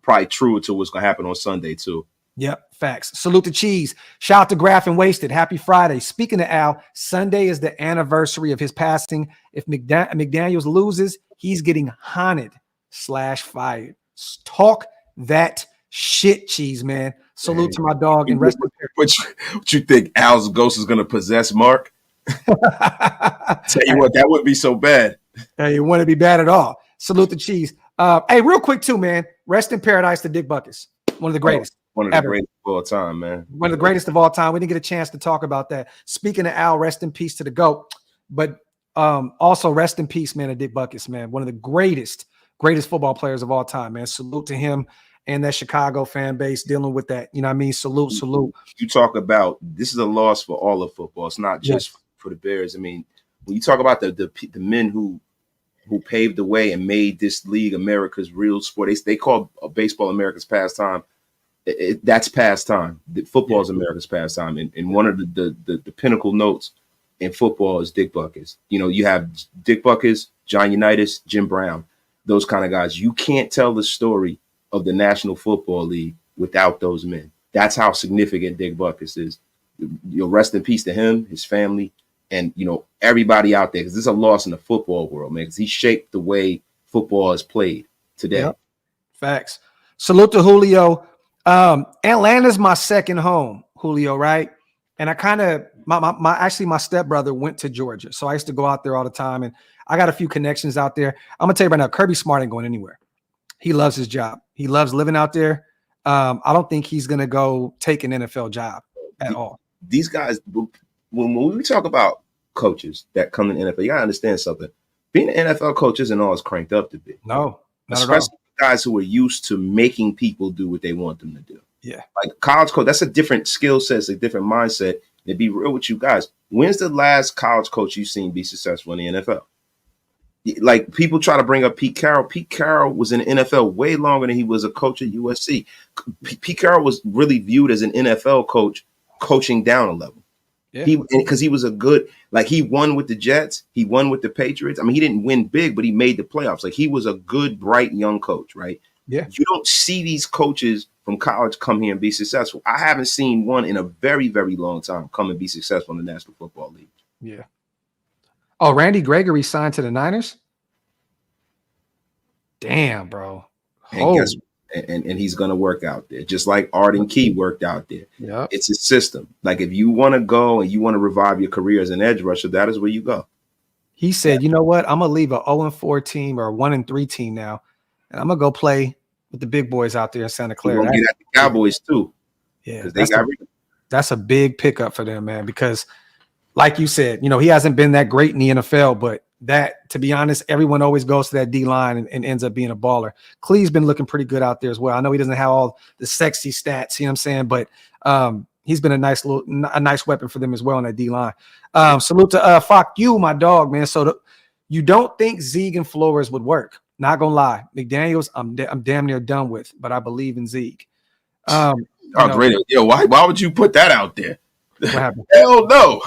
probably true to what's going to happen on Sunday, too. Yep, facts. Salute to Cheese. Shout out to Graph and Wasted. Happy Friday. Speaking of Al, Sunday is the anniversary of his passing. If McDaniels loses, he's getting haunted / fired. Talk that shit, Cheese, man. Salute to my dog. And rest what you think Al's ghost is going to possess Mark? Tell you what, that wouldn't be so bad. Hey, it wouldn't be bad at all. Salute to Cheese. Hey, real quick too, man. Rest in paradise to Dick Butkus. One of the greatest. One of the greatest of all time, man. One of the greatest of all time. We didn't get a chance to talk about that. Speaking of Al, rest in peace to the GOAT. But also rest in peace, man, to Dick Butkus, man. One of the greatest football players of all time, man. Salute to him and that Chicago fan base dealing with that. You know what I mean? Salute. You talk about this is a loss for all of football. It's not just for the Bears. I mean, when you talk about the men who paved the way and made this league America's real sport, they call baseball America's pastime. That's pastime. Football is America's pastime. And one of the pinnacle notes in football is Dick Butkus. You know, you have Dick Butkus, John Unitas, Jim Brown, those kind of guys. You can't tell the story of the National Football League without those men. That's how significant Dick Butkus is. You'll rest in peace to him, his family, and, you know, everybody out there, because this is a loss in the football world, man, because he shaped the way football is played today. Yep. Facts. Salute to Julio. Atlanta's my second home, Julio, right? And I kind of, my stepbrother went to Georgia. So I used to go out there all the time, and I got a few connections out there. I'm going to tell you right now, Kirby Smart ain't going anywhere. He loves his job. He loves living out there. I don't think he's going to go take an NFL job at all. These guys, when we talk about coaches that come in the NFL, you got to understand something. Being an NFL coach isn't all it's cranked up to be. No, not especially at all. Guys who are used to making people do what they want them to do. Yeah. Like college coach, that's a different skill set, it's a different mindset. And to be real with you guys, when's the last college coach you've seen be successful in the NFL? Like, people try to bring up Pete Carroll. Pete Carroll was in the NFL way longer than he was a coach at USC. Pete Carroll was really viewed as an NFL coach, coaching down a level. Yeah. Because he was a good, like, he won with the Jets, he won with the Patriots. I mean, he didn't win big, but he made the playoffs. Like, he was a good, bright, young coach, right? Yeah. You don't see these coaches from college come here and be successful. I haven't seen one in a very, very long time come and be successful in the National Football League. Yeah. Oh, Randy Gregory signed to the Niners? Damn, bro. And and he's going to work out there, just like Arden Key worked out there. Yep. It's a system. Like if you want to go and you want to revive your career as an edge rusher, that is where you go. He said, you know what? I'm going to leave a 0-4 team or a 1-3 team now, and I'm going to go play with the big boys out there in Santa Clara. You're going to get at the Cowboys too. Yeah, that's a big pickup for them, man, because like you said, he hasn't been that great in the NFL, but that, to be honest, everyone always goes to that D-line and ends up being a baller. Cleve's been looking pretty good out there as well. I know he doesn't have all the sexy stats, you know what I'm saying? But he's been a nice weapon for them as well on that D-line. Salute to Fuck You, my dog, man. So you don't think Zeke and Flores would work? Not gonna lie, McDaniels, I'm damn near done with, but I believe in Zeke. Great. Yo, why would you put that out there? What happened? Hell no.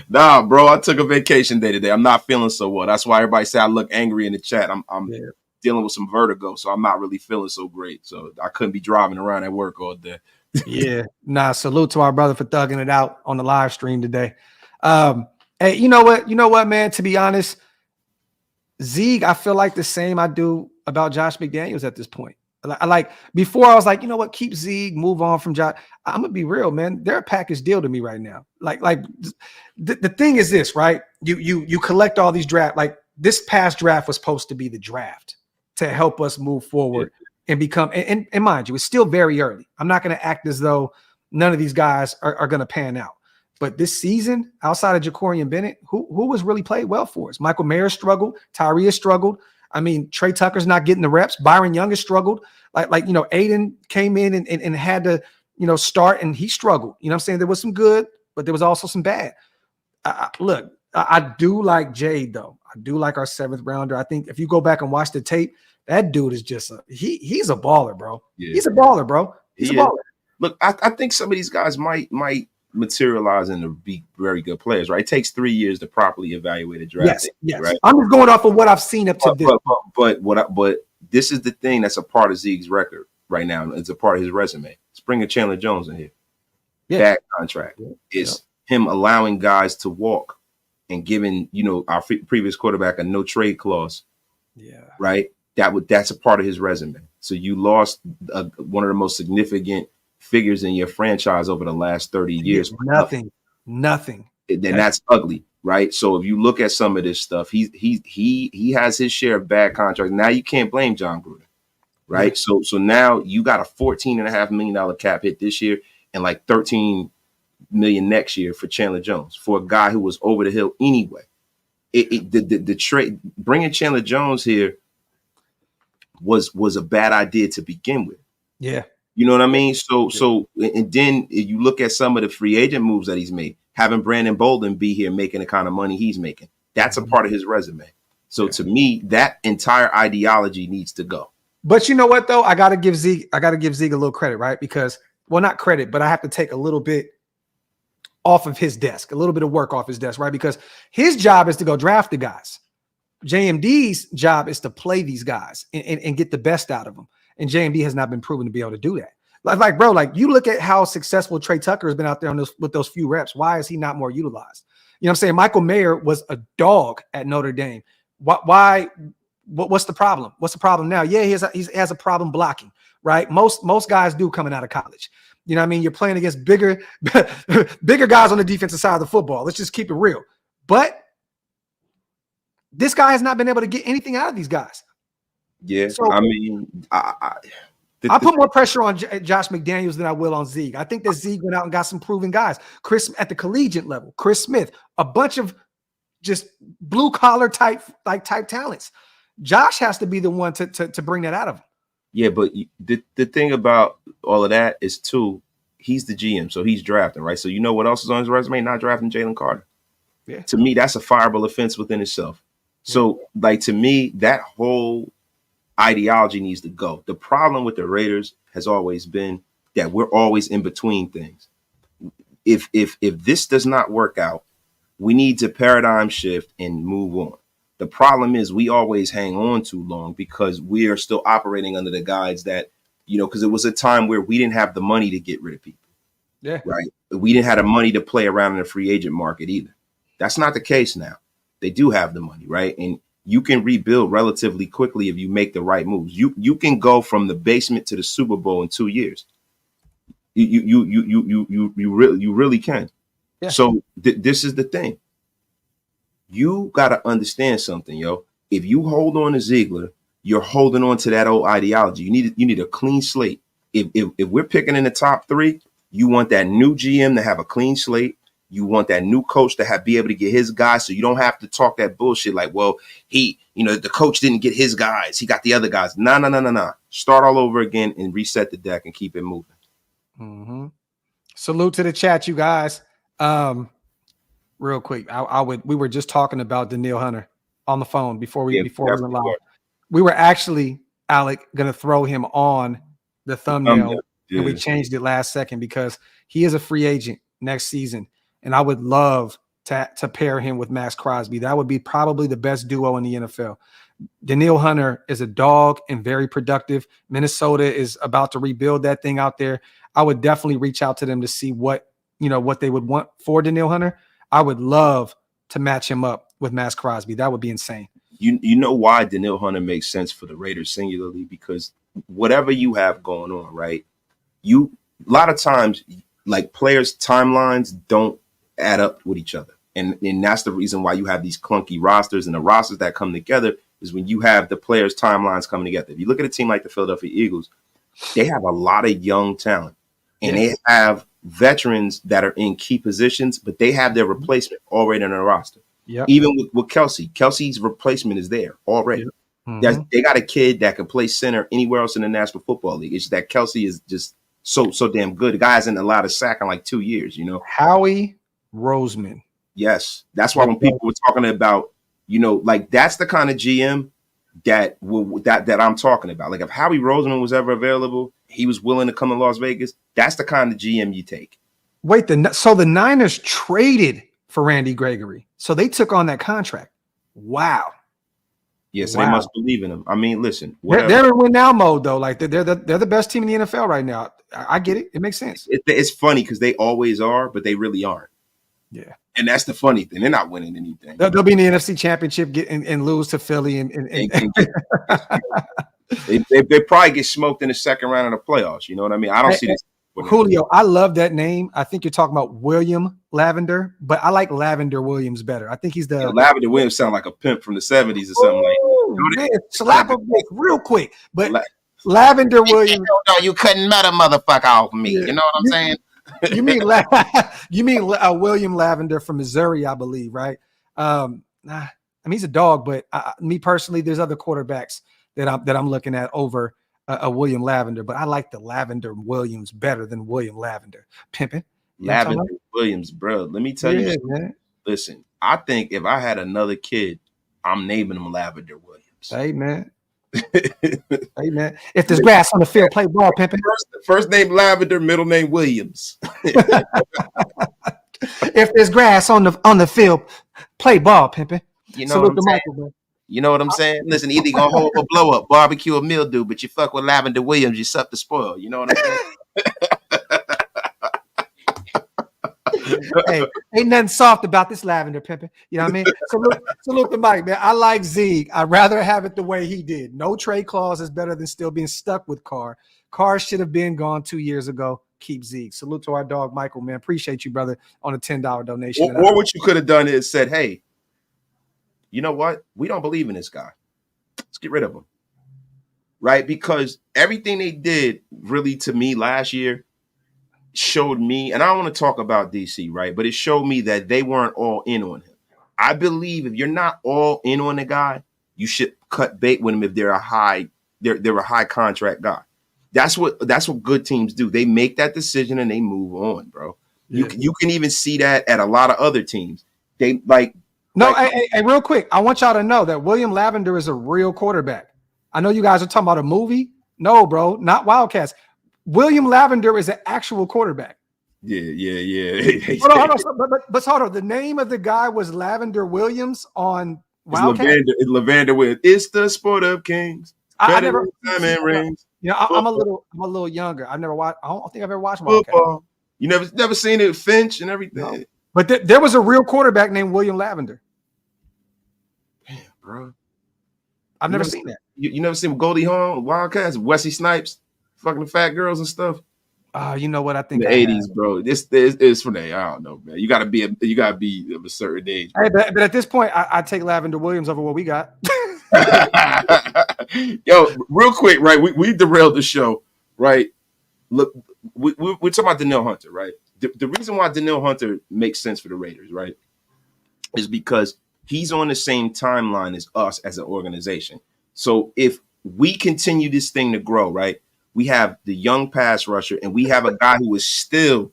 Nah, bro, I took a vacation day today. I'm not feeling so well. That's why everybody say I look angry in the chat. I'm dealing with some vertigo, so I'm not really feeling so great. So I couldn't be driving around at work all day. Yeah. Nah, salute to our brother for thugging it out on the live stream today. Hey, you know what, man? To be honest, Zeke, I feel like the same I do about Josh McDaniels at this point. Like before, I was like, you know what, keep Zeke, move on from Josh. I'm gonna be real, man. They're a package deal to me right now. Like the thing is this, right? You collect all these draft. Like this past draft was supposed to be the draft to help us move forward and become. And mind you, it's still very early. I'm not gonna act as though none of these guys are gonna pan out. But this season, outside of Ja'Cory and Bennett, who has really played well for us? Michael Mayer struggled. Tyree has struggled. I mean, Trey Tucker's not getting the reps. Byron Young has struggled. Like Aiden came in and had to, start, and he struggled. You know what I'm saying? There was some good, but there was also some bad. Look, I do like Jade, though. I do like our 7th rounder. I think if you go back and watch the tape, that dude is just he's a baller, bro. Yeah. He's a baller, bro. He's a baller. Look, I think some of these guys might materialize into be very good players, right? It takes 3 years to properly evaluate a draft. Yes. Right? I'm just going off of what I've seen up to this. But this is the thing that's a part of Zeke's record right now. It's a part of his resume. Let's bring a Chandler Jones in here. Bad contract is him allowing guys to walk and giving our previous quarterback a no trade clause. Yeah, right. That's a part of his resume. So you lost one of the most significant figures in your franchise over the last 30 years. Nothing. And that's ugly, right? So if you look at some of this stuff, he has his share of bad contracts. Now you can't blame John Gruden, right? Yeah. So now you got a $14.5 million cap hit this year and like $13 million next year for Chandler Jones, for a guy who was over the hill anyway. The trade bringing Chandler Jones here was a bad idea to begin with. Yeah. You know what I mean? So and then you look at some of the free agent moves that he's made, having Brandon Bolden be here making the kind of money he's making. That's a part of his resume. So to me, that entire ideology needs to go. But you know what, though? I gotta give Zeke a little credit, right? Because, well, not credit, but I have to take a little bit off of his desk, a little bit of work off his desk, right? Because his job is to go draft the guys. JMD's job is to play these guys and get the best out of them. And JMD has not been proven to be able to do that. Like, bro, you look at how successful Trey Tucker has been out there with those few reps. Why is he not more utilized? You know what I'm saying? Michael Mayer was a dog at Notre Dame. Why? What's the problem? What's the problem now? Yeah, he has a problem blocking, right? Most guys do coming out of college. You know what I mean? You're playing against bigger guys on the defensive side of the football. Let's just keep it real. But this guy has not been able to get anything out of these guys. Yeah, so, I mean, I put more pressure on Josh McDaniels than I will on Zeke. I think that Zeke went out and got some proven guys. Chris at the collegiate level, Chris Smith, a bunch of just blue collar type talents. Josh has to be the one to bring that out of him. Yeah, but the thing about all of that is too, he's the GM, so he's drafting, right? So you know what else is on his resume? Not drafting Jalen Carter. Yeah. To me, that's a fireable offense within itself. So, to me, that whole ideology needs to go. The problem with the Raiders has always been that we're always in between things. If this does not work out, we need to paradigm shift and move on. The problem is we always hang on too long because we are still operating under the guides that, because it was a time where we didn't have the money to get rid of people. Yeah. Right. We didn't have the money to play around in the free agent market either. That's not the case now. They do have the money, right? And you can rebuild relatively quickly if you make the right moves. You can go from the basement to the Super Bowl in 2 years. You really can. Yeah. So this is the thing. You got to understand something, yo. If you hold on to Ziegler, you're holding on to that old ideology. You need a clean slate. If we're picking in the top 3, you want that new GM to have a clean slate. You want that new coach to be able to get his guys, so you don't have to talk that bullshit like, well, the coach didn't get his guys, he got the other guys. No. Start all over again and reset the deck and keep it moving. Mm-hmm. Salute to the chat, you guys. Real quick, we were just talking about Danielle Hunter on the phone before we went live. We were actually, Alec, gonna throw him on the thumbnail, and we changed it last second because he is a free agent next season, and I would love to pair him with Max Crosby. That would be probably the best duo in the NFL. Danielle Hunter is a dog and very productive. Minnesota is about to rebuild that thing out there. I would definitely reach out to them to see what they would want for Danielle Hunter. I would love to match him up with Max Crosby. That would be insane. You know why Danielle Hunter makes sense for the Raiders singularly? Because whatever you have going on, right? A lot of times, like, players' timelines don't add up with each other. And that's the reason why you have these clunky rosters, and the rosters that come together is when you have the players' timelines coming together. If you look at a team like the Philadelphia Eagles, they have a lot of young talent, and they have veterans that are in key positions, but they have their replacement already on their roster. Yep. Even with Kelsey's replacement is there already. Yep. Mm-hmm. They got a kid that can play center anywhere else in the National Football League. It's that Kelsey is just so damn good. The guy hasn't allowed a sack in like 2 years, Howie Roseman. Yes. That's why when people were talking about, like, that's the kind of GM that I'm talking about. Like, if Howie Roseman was ever available, he was willing to come to Las Vegas. That's the kind of GM you take. Wait, so the Niners traded for Randy Gregory, so they took on that contract. Wow. Yes, They must believe in him. I mean, listen, they're in win now mode though. Like they're the best team in the NFL right now. I get it. It makes sense. It's funny because they always are, but they really aren't. Yeah. And that's the funny thing. They're not winning anything. They'll be in the NFC Championship and lose to Philly. They probably get smoked in the second round of the playoffs. You know what I mean? I don't see this. Julio, I love that name. I think you're talking about William Lavender, but I like Lavender Williams better. I think he's the Lavender Williams sound like a pimp from the 70s or something like that. Slap him real quick. But Lavender Williams. No, you couldn't met a motherfucker off me. Yeah. You know what I'm saying? You mean William Lavender from Missouri, I believe, right? I mean, he's a dog, but me personally, there's other quarterbacks that I'm looking at over a William Lavender, but I like the Lavender Williams better than William Lavender. Pimpin'. Lavender Williams, bro. Let me tell you, man. Listen, I think if I had another kid, I'm naming him Lavender Williams. Hey, man. Hey, man. If there's grass on the field, play ball, Pimpin'. First name Lavender, middle name Williams. If there's grass on the field, play ball, Pimpin'. You know what I'm saying? You know what I'm saying? Listen, either you gonna hold or blow up, barbecue or mildew, but you fuck with Lavender Williams, you suck the spoil. You know what I'm saying? Hey, ain't nothing soft about this Lavender, Pimpin'. You know what I mean? Salute to Mike, man. I like Zeke. I'd rather have it the way he did. No trade clause is better than still being stuck with Carr. Carr should have been gone 2 years ago. Keep Zeke. Salute to our dog, Michael, man. Appreciate you, brother, on a $10 donation. Or what you could have done is said, hey, you know what? We don't believe in this guy. Let's get rid of him. Right? Because everything they did really to me last year showed me, and I don't want to talk about DC, right? But it showed me that they weren't all in on him. I believe if you're not all in on the guy, you should cut bait with him if they're a high contract guy. That's what good teams do. They make that decision and they move on, bro. Yeah. You can even see that at a lot of other teams. They like. No, hey, real quick. I want y'all to know that William Lavender is a real quarterback. I know you guys are talking about a movie. No, bro, not Wildcats. William Lavender is an actual quarterback. Yeah. Hold on. But hold on. The name of the guy was Lavender Williams on Wildcats. It's Lavender Williams. It's the sport of kings. I never. Rings. You know, I'm a little younger. I've never watched. I don't think I've ever watched Wildcats. Football. You never seen it, Finch and everything. No. But there was a real quarterback named William Lavender. Damn, bro. I've never seen that. You never seen Goldie Hawn, Wildcats, Wesley Snipes, fucking the fat girls and stuff. You know what? I think In the 80s, bro. This is from there. I don't know, man. You gotta be of a certain age. Hey, but at this point, I take Lavender Williams over what we got. Yo, real quick, right? We derailed the show, right? Look, we're talking about Danielle Hunter, right? The reason why Danielle Hunter makes sense for the Raiders, right, is because he's on the same timeline as us as an organization. So if we continue this thing to grow, right, we have the young pass rusher, and we have a guy who is still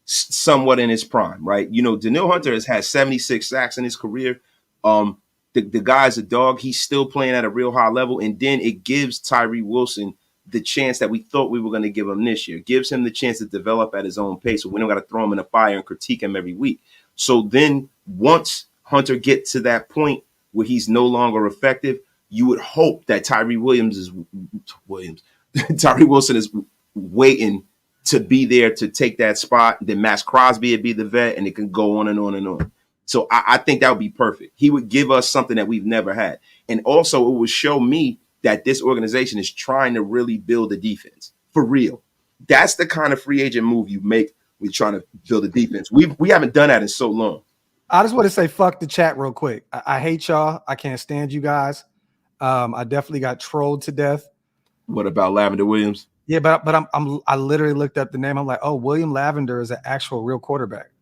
somewhat in his prime, right? You know, Danielle Hunter has had 76 sacks in his career. The guy's a dog. He's still playing at a real high level. And then it gives Tyree Wilson the chance that we thought we were going to give him this year. Gives him the chance to develop at his own pace. So we don't got to throw him in the fire and critique him every week. So then once Hunter gets to that point where he's no longer effective, you would hope that Tyree Wilson is waiting to be there to take that spot. Then Max Crosby would be the vet, and it can go on and on and on. So I think that would be perfect. He would give us something that we've never had. And also it would show me that this organization is trying to really build a defense for real. That's the kind of free agent move you make when you're trying to build a defense. We haven't done that in so long. I just want to say fuck the chat real quick. I hate y'all. I can't stand you guys. I definitely got trolled to death. What about Lavender Williams? Yeah, but I literally looked up the name. I'm like, oh, William Lavender is an actual real quarterback.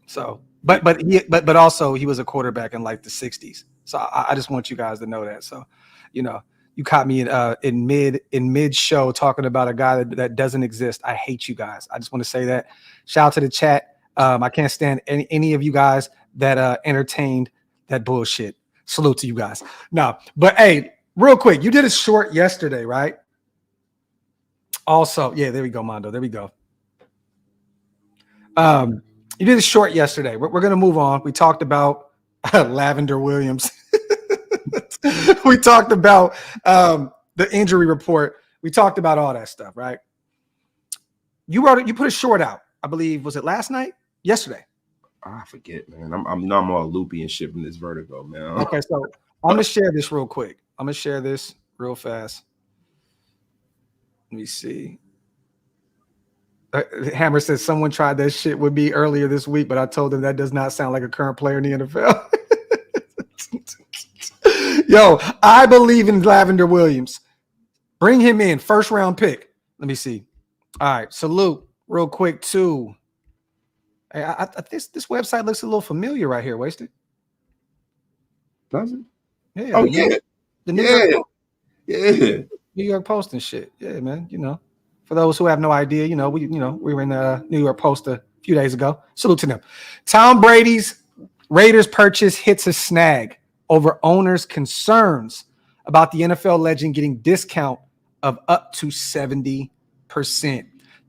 So, but also he was a quarterback in like the 60s. So I just want you guys to know that. So, you know, you caught me in mid show talking about a guy that doesn't exist. I hate you guys. I just want to say that. Shout out to the chat. I can't stand any of you guys that entertained that bullshit. Salute to you guys. No, but hey, real quick, you did a short yesterday, right? Also, yeah, there we go, Mondo. There we go. You did a short yesterday. We're going to move on. We talked about Lavender Williams. We talked about the injury report. We talked about all that stuff, right? You put a short out, I believe. Was it last night? Yesterday. I forget, man. I'm all loopy and shit from this vertigo, man. Okay, so I'm gonna share this real quick. I'm gonna share this real fast. Let me see. Hammer says someone tried that shit with me earlier this week, but I told him that does not sound like a current player in the NFL. Yo, I believe in Lavender Williams. Bring him in, first round pick. Let me see. All right, salute real quick too. Hey, this website looks a little familiar right here, Wasted. Does it? Yeah. Oh, yeah. The New York Post and shit. Yeah, man. You know, for those who have no idea, we were in the New York Post a few days ago. Salute to them. Tom Brady's Raiders purchase hits a snag over owners' concerns about the NFL legend getting discount of up to 70%.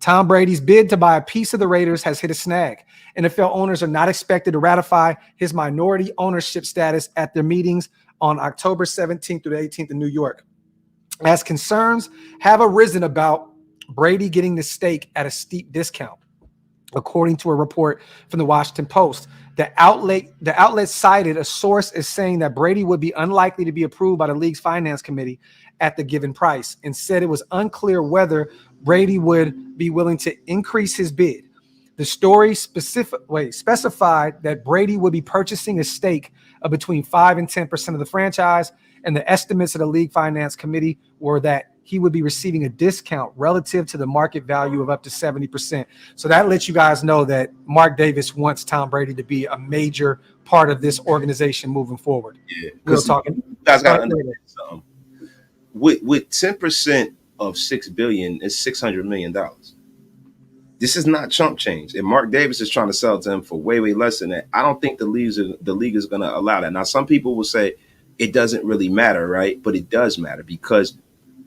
Tom Brady's bid to buy a piece of the Raiders has hit a snag. NFL owners are not expected to ratify his minority ownership status at their meetings on October 17th through the 18th in New York, as concerns have arisen about Brady getting the stake at a steep discount. According to a report from the Washington Post, the outlet cited a source as saying that Brady would be unlikely to be approved by the league's finance committee at the given price, and said it was unclear whether Brady would be willing to increase his bid. The story specified that Brady would be purchasing a stake of between 5 and 10% of the franchise, and the estimates of the league finance committee were that he would be receiving a discount relative to the market value of up to 70%. So that lets you guys know that Mark Davis wants Tom Brady to be a major part of this organization moving forward. Yeah, because you guys got to understand something. With 10% of $6 billion is $600 million. This is not chump change. And Mark Davis is trying to sell to him for way, way less than that. I don't think the league is going to allow that. Now, some people will say it doesn't really matter, right? But it does matter, because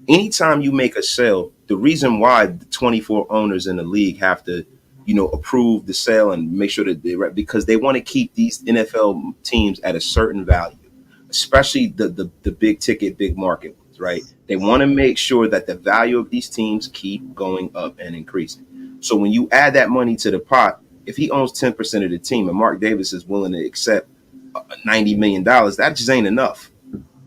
anytime you make a sale, the reason why the 24 owners in the league have to, approve the sale and make sure that because they want to keep these NFL teams at a certain value, especially the big ticket, big market ones, right? They want to make sure that the value of these teams keep going up and increasing. So when you add that money to the pot, if he owns 10% of the team and Mark Davis is willing to accept $90 million, that just ain't enough.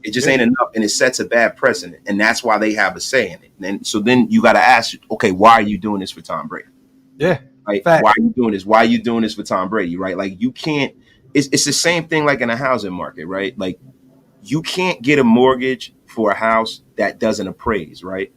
It just ain't enough, and it sets a bad precedent, and that's why they have a say in it. And so then you got to ask, okay, why are you doing this for Tom Brady? Yeah, right? fact. Why are you doing this? Why are you doing this for Tom Brady? Right? Like you can't. It's the same thing like in a housing market, right? Like you can't get a mortgage for a house that doesn't appraise, right?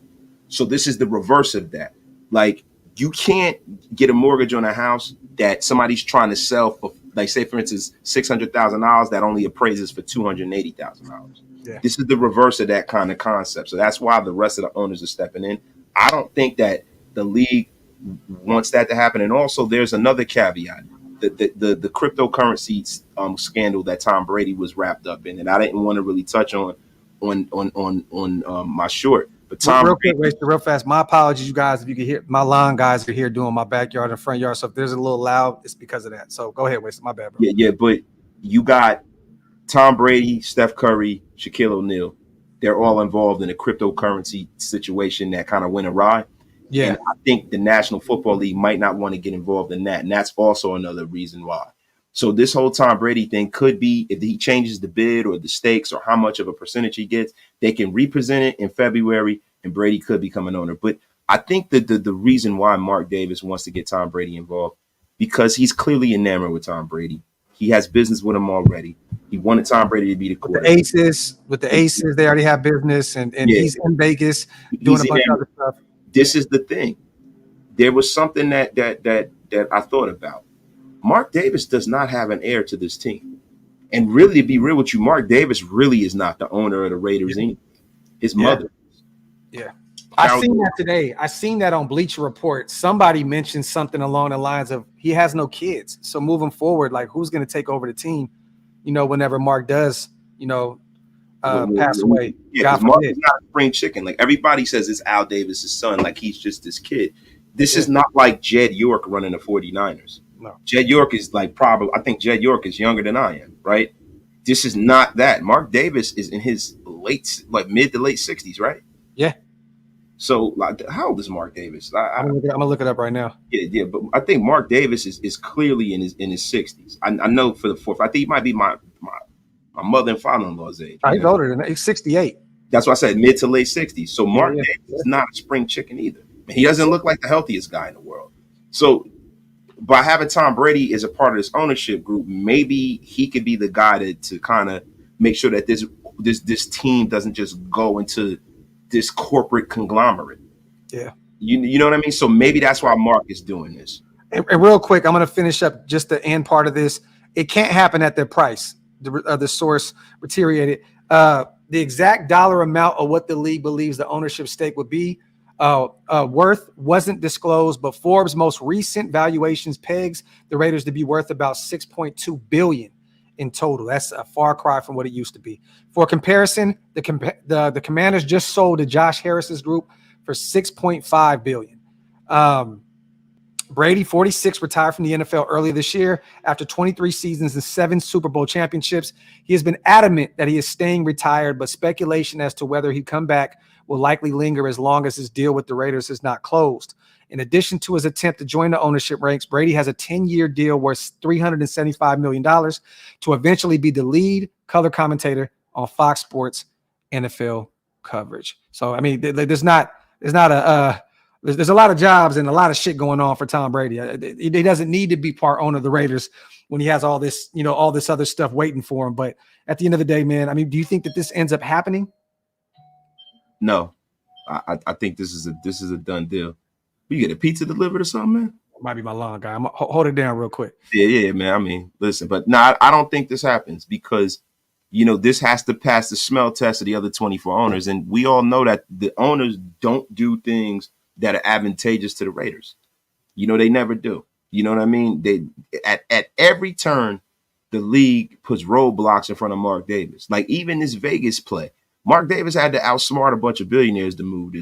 So this is the reverse of that. Like you can't get a mortgage on a house that somebody's trying to sell for, like say for instance, $600,000 that only appraises for $280,000. Yeah. This is the reverse of that kind of concept. So that's why the rest of the owners are stepping in. I don't think that the league wants that to happen. And also, there's another caveat: the cryptocurrency scandal that Tom Brady was wrapped up in, and I didn't want to really touch on my short. But Tom, real quick, real fast. My apologies, you guys. If you can hear, my lawn guys are here doing my backyard and front yard. So if there's a little loud, it's because of that. So go ahead, Wasted. My bad, bro. Yeah. But you got Tom Brady, Steph Curry, Shaquille O'Neal. They're all involved in a cryptocurrency situation that kind of went awry. Yeah. And I think the National Football League might not want to get involved in that. And that's also another reason why. So this whole Tom Brady thing could be, if he changes the bid or the stakes or how much of a percentage he gets, they can represent it in February and Brady could become an owner. But I think that the reason why Mark Davis wants to get Tom Brady involved, because he's clearly enamored with Tom Brady. He has business with him already. He wanted Tom Brady to be the quarterback. With the Aces, they already have business, and he's in Vegas doing a bunch of other stuff. This is the thing. There was something that I thought about. Mark Davis does not have an heir to this team. And really, to be real with you, Mark Davis really is not the owner of the Raiders anymore. His mother. Yeah. I seen that today. I seen that on Bleacher Report. Somebody mentioned something along the lines of he has no kids. So moving forward, like who's going to take over the team, whenever Mark does, pass away. Yeah, because Mark is not a spring chicken. Like everybody says it's Al Davis's son, like he's just this kid. This is not like Jed York running the 49ers. No. Jed York is I think Jed York is younger than I am, right? This is not that. Mark Davis is in his mid to late 60s, right? Yeah. So, how old is Mark Davis? I'm gonna look it up right now. Yeah, but I think Mark Davis is clearly in his 60s. I know for the fourth. I think he might be my mother and father-in-law's age. He's older than that. He's 68. That's why I said mid to late 60s. So Mark Davis is not a spring chicken either. He doesn't look like the healthiest guy in the world. So by having Tom Brady as a part of this ownership group, maybe he could be the guy to kind of make sure that this team doesn't just go into this corporate conglomerate. Yeah. You know what I mean? So maybe that's why Mark is doing this. And real quick, I'm going to finish up just the end part of this. It can't happen at their price. The source reiterated. The exact dollar amount of what the league believes the ownership stake would be worth wasn't disclosed, but Forbes' most recent valuations pegs the Raiders to be worth about $6.2 billion in total. That's a far cry from what it used to be. For comparison, the Commanders just sold to Josh Harris's group for $6.5 billion. Brady, 46, retired from the NFL earlier this year after 23 seasons and 7 Super Bowl championships. He has been adamant that he is staying retired, but speculation as to whether he'd come back will likely linger as long as his deal with the Raiders is not closed. In addition to his attempt to join the ownership ranks, Brady has a 10-year deal worth $375 million to eventually be the lead color commentator on Fox Sports NFL coverage. So, I mean, there's a lot of jobs and a lot of shit going on for Tom Brady. He doesn't need to be part owner of the Raiders when he has all this other stuff waiting for him. But at the end of the day, man, I mean, do you think that this ends up happening? No, I think this is a done deal. You get a pizza delivered or something, man? Might be my lawn guy. I'm gonna hold it down real quick. Yeah, man. I mean, listen, but no, I don't think this happens because, this has to pass the smell test of the other 24 owners. And we all know that the owners don't do things that are advantageous to the Raiders. They never do. You know what I mean? They at every turn, the league puts roadblocks in front of Mark Davis. Like even this Vegas play, Mark Davis had to outsmart a bunch of billionaires to move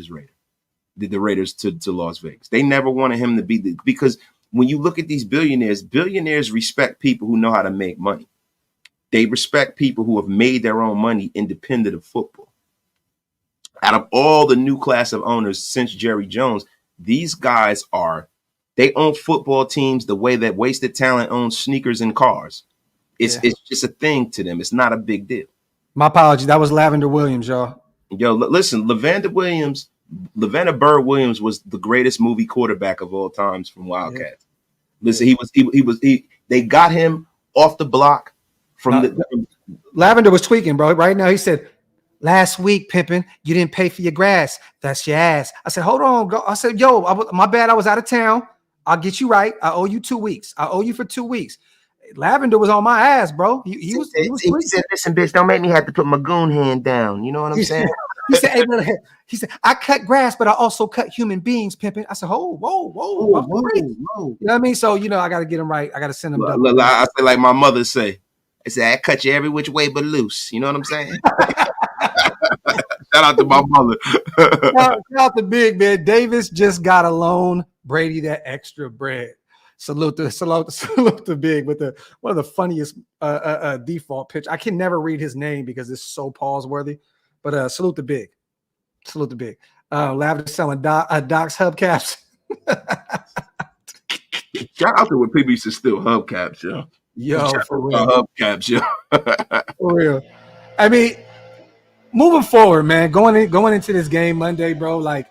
the Raiders to Las Vegas. They never wanted him to be because when you look at these billionaires respect people who know how to make money. They respect people who have made their own money independent of football. Out of all the new class of owners since Jerry Jones, these guys they own football teams the way that wasted talent owns sneakers and cars. It's just a thing to them. It's not a big deal. My apologies. That was Lavender Williams, y'all. Yo, listen, Lavender Bird Williams was the greatest movie quarterback of all times from Yeah. Wildcats. Listen, they got him off the block from Lavender was tweaking, bro. Right now, he said, last week, Pimpin, you didn't pay for your grass. That's your ass. I said, hold on. Go. I said, yo, my bad. I was out of town. I'll get you right. I owe you 2 weeks. I owe you for 2 weeks. Lavender was on my ass, bro. He said, listen, bitch, don't make me have to put my goon hand down. You know what I'm saying? He said, I cut grass, but I also cut human beings, Pimpin. I said, whoa. You know what I mean? So, I got to get him right. I got to send him double. I say like my mother say. I said, I cut you every which way but loose. You know what I'm saying? Shout out to my mother. Shout out to Big Man. Davis just got a loan. Brady that extra bread. Salute to Big with one of the funniest default pitch. I can never read his name because it's so pause worthy. But salute to Big. Salute to Big. Lavender selling Doc's hubcaps. Shout out to when people used to steal hubcaps, yo. Yo, for real. Hubcaps, yo. For real. I mean, moving forward, man, going into this game Monday, bro, like,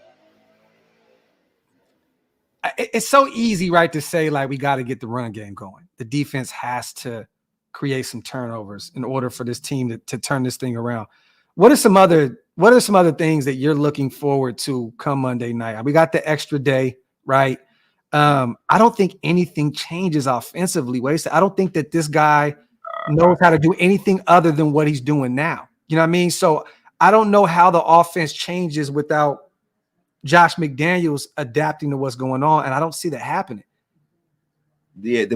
it's so easy, right, to say, like, we got to get the run game going. The defense has to create some turnovers in order for this team to turn this thing around. What are some other things that you're looking forward to come Monday night? We got the extra day, right? I don't think anything changes offensively, Wasted. I don't think that this guy knows how to do anything other than what he's doing now. You know what I mean? So I don't know how the offense changes without Josh McDaniels adapting to what's going on, and I don't see that happening. Yeah,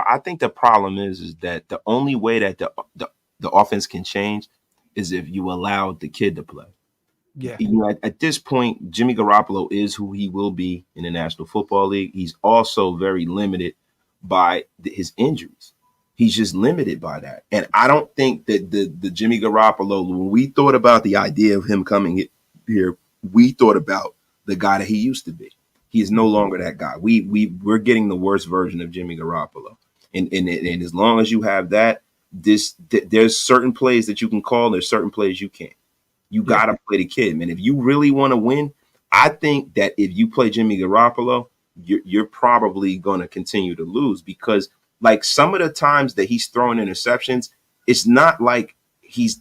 I think the problem is that the only way that the offense can change is if you allow the kid to play. Yeah. At this point, Jimmy Garoppolo is who he will be in the National Football League. He's also very limited by his injuries. He's just limited by that. And I don't think that the Jimmy Garoppolo, when we thought about the idea of him coming here, we thought about the guy that he used to be. He is no longer that guy. We're getting the worst version of Jimmy Garoppolo. And as long as you have that, there's certain plays that you can call, there's certain plays you can't. You got to play the kid, man. If you really want to win, I think that if you play Jimmy Garoppolo, you're probably going to continue to lose because, like, some of the times that he's throwing interceptions, it's not like it's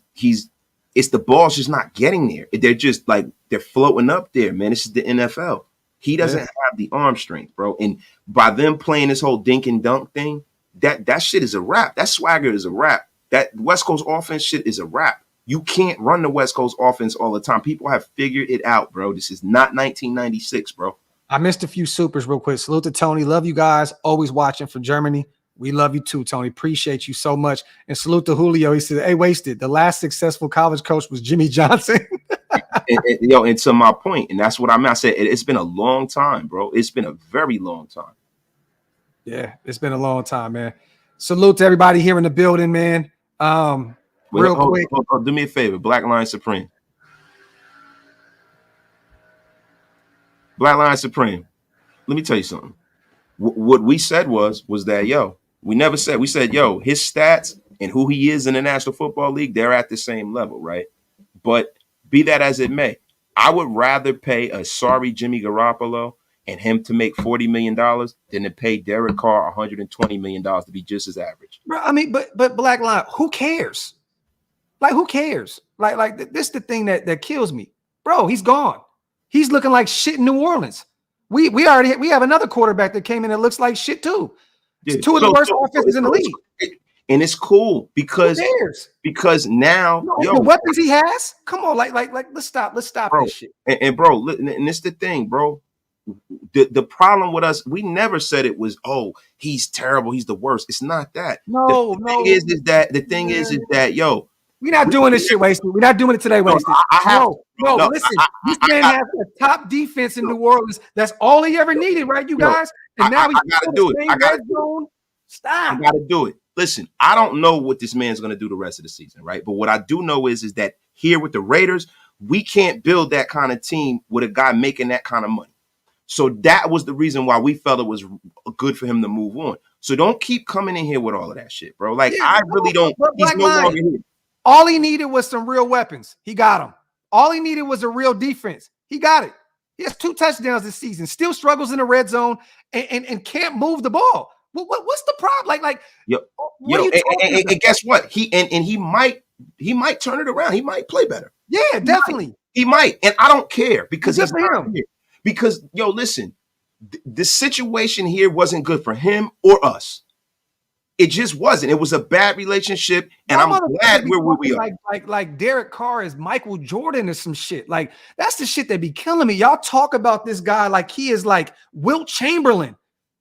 the ball's just not getting there. They're just like they're floating up there, man. This is the NFL. He doesn't have the arm strength, bro. And by them playing this whole dink and dunk thing, that shit is a wrap. That swagger is a wrap. That West Coast offense shit is a wrap. You can't run the West Coast offense all the time. People have figured it out, bro. This is not 1996, bro. I missed a few supers real quick. Salute to Tony. Love you guys. Always watching from Germany. We love you too, Tony. Appreciate you so much. And salute to Julio. He said, hey, Wasted. The last successful college coach was Jimmy Johnson. and to my point, and that's what I meant. I said, it's been a long time, bro. It's been a very long time. Yeah, it's been a long time, man. Salute to everybody here in the building, man. Real quick. Do me a favor. Black Line Supreme. Black Line Supreme. Let me tell you something. What we said was that, yo, we said, yo, his stats and who he is in the National Football League, they're at the same level, right? But be that as it may, I would rather pay a sorry Jimmy Garoppolo and him to make $40 million than to pay Derek Carr $120 million to be just as average. Bro, I mean, but Black Line, who cares? Like, who cares? Like this is the thing that kills me. Bro, he's gone. He's looking like shit in New Orleans. We have another quarterback that came in that looks like shit too. It's two of the worst offenses in the league. And it's cool because now the weapons he has. Come on, like let's stop bro, this shit. And bro, and it's the thing, bro. The problem with us, we never said it was, oh, he's terrible, he's the worst. It's not that. The thing is that yo, we're not doing this shit, Wasted. We're not doing it today, Wasted. Listen, this man has a top defense in New Orleans. That's all he ever needed, right, you guys? And now he's got to do it. I got to do it. Stop. I got to do it. Listen, I don't know what this man's going to do the rest of the season, right? But what I do know is that here with the Raiders, we can't build that kind of team with a guy making that kind of money. So that was the reason why we felt it was good for him to move on. So don't keep coming in here with all of that shit, bro. Like, I really don't. He's no longer here. All he needed was some real weapons. He got them. All he needed was a real defense. He got it. He has 2 touchdowns this season, still struggles in the red zone and can't move the ball. What's the problem? What are you talking about? And guess what? He might turn it around. He might play better. Yeah, definitely. He might. And I don't care because It's good for him. Because, listen, the situation here wasn't good for him or us. It just wasn't. It was a bad relationship, and I'm glad we're where we are. Like Derek Carr is Michael Jordan or some shit. Like, that's the shit that be killing me. Y'all talk about this guy like he is like Wilt Chamberlain.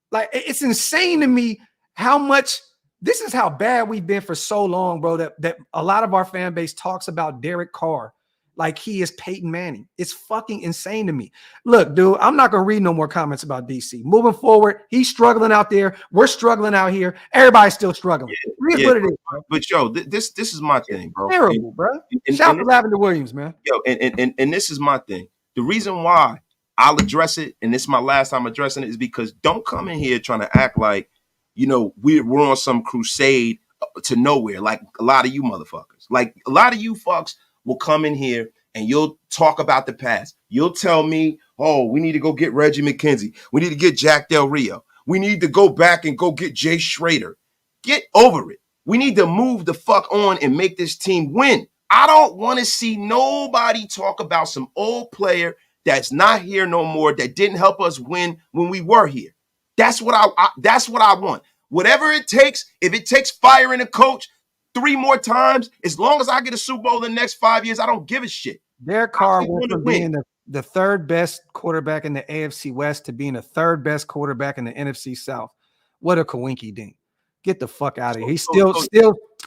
Like, it's insane to me how much this is how bad we've been for so long, bro, that a lot of our fan base talks about Derek Carr like he is Peyton Manning. It's fucking insane to me. Look, dude, I'm not going to read no more comments about DC. Moving forward, he's struggling out there. We're struggling out here. Everybody's still struggling. Read what it is, bro. But this is my thing, bro. It's terrible, bro. Shout out to Lavender Williams, man. And this is my thing. The reason why I'll address it, and this is my last time addressing it, is because don't come in here trying to act like, we're on some crusade to nowhere, like a lot of you motherfuckers. Like, a lot of you fucks will come in here and you'll talk about the past. You'll tell me, oh, we need to go get Reggie McKenzie. We need to get Jack Del Rio. We need to go back and go get Jay Schrader. Get over it. We need to move the fuck on and make this team win. I don't want to see nobody talk about some old player that's not here no more, that didn't help us win when we were here. That's what I want. Whatever it takes, if it takes firing a coach 3 more times, as long as I get a Super Bowl in the next 5 years, I don't give a shit. Derek Carr went from being the 3rd best quarterback in the AFC West to being the 3rd best quarterback in the NFC South. What a coinky dink. Get the fuck out of here. He's still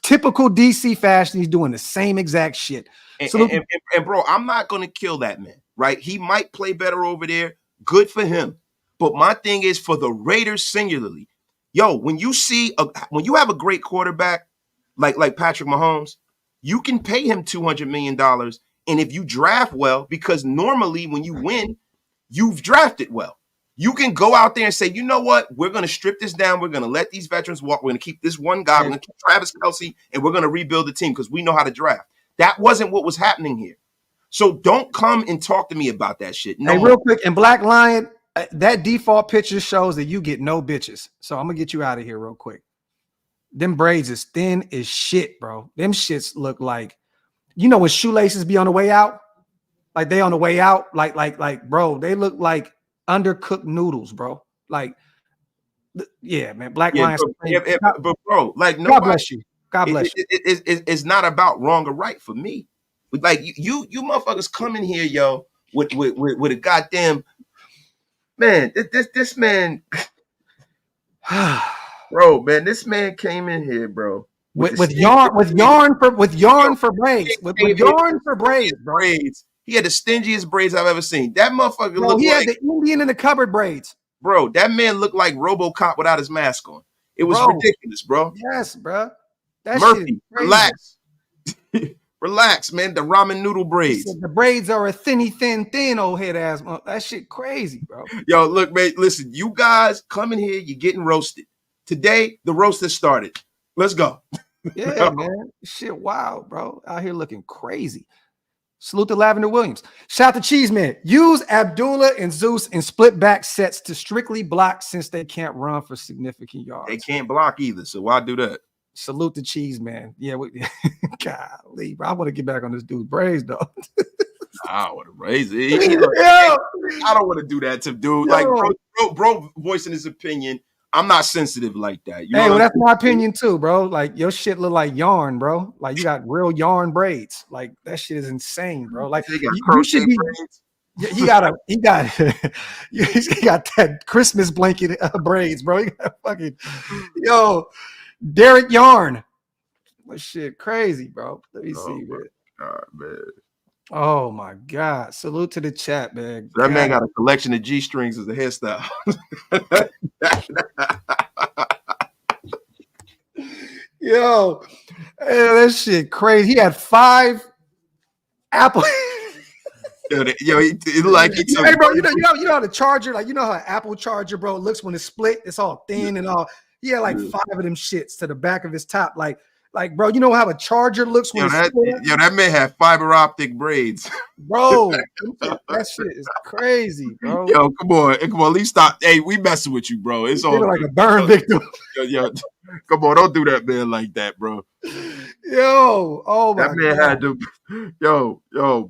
typical DC fashion. He's doing the same exact shit. And bro, I'm not going to kill that man, right? He might play better over there. Good for him. But my thing is for the Raiders singularly. When you have a great quarterback, like Patrick Mahomes, you can pay him $200 million. And if you draft well, because normally when you win, you've drafted well. You can go out there and say, you know what? We're going to strip this down. We're going to let these veterans walk. We're going to keep this one guy. We're going to keep Travis Kelce, and we're going to rebuild the team because we know how to draft. That wasn't what was happening here. So don't come and talk to me about that shit. No, hey, real quick, and Black Lion, that default picture shows that you get no bitches. So I'm going to get you out of here real quick. Them braids is thin as shit, bro. Them shits look like, when shoelaces be on the way out? Like they on the way out? Like, bro, they look like undercooked noodles, bro. Like, yeah, man. Black Lions. But bro, like, God bless you. God bless you. It's not about wrong or right for me. Like, you motherfuckers come in here, with a goddamn man. This man. Bro, man, this man came in here, bro, with yarn for braids, bro. He had the stingiest braids I've ever seen. That motherfucker looked like the Indian in the cupboard braids, bro. That man looked like RoboCop without his mask on. It was ridiculous, bro. Yes, bro. That Murphy, relax, relax, man. The ramen noodle braids. The braids are a thin old head ass. That shit crazy, bro. Look, man. Listen, you guys come in here. You're getting roasted. Today, the roast has started. Let's go. Yeah, man. Shit wild, bro. Out here looking crazy. Salute to Lavender Williams. Shout out to Cheeseman. Use Abdullah and Zeus in split back sets to strictly block since they can't run for significant yards. They can't block either, so why do that? Salute to Cheeseman. Yeah, golly, bro. I want to get back on this dude's braids, though. I don't want to raise it. I don't want to do that to dude. Like, bro voicing his opinion. I'm not sensitive like that. That's my opinion too, bro. Like, your shit look like yarn, bro. Like, you got real yarn braids. Like, that shit is insane, bro. Like, you should be. He got that Christmas blanket braids, bro. He got fucking Derek Yarn. That shit crazy, bro. Let me see, man. God, man. Oh my God. Salute to the chat, man. That man got a collection of G-strings as a hairstyle. Yo, that shit crazy. He had 5 Apple. It like he took. Hey, bro, you know how the charger, like, how an Apple charger, bro, looks when it's split. It's all thin and all. He had like 5 of them shits to the back of his top. Like Like, bro, you know how a charger looks when that man had fiber optic braids. Bro, that shit is crazy, bro. Yo, come on. At least stop. Hey, we messing with you, bro. It's all like a burn victim. Yo, come on, don't do that, man, like that, bro. Yo, oh my God. That man had to. Yo,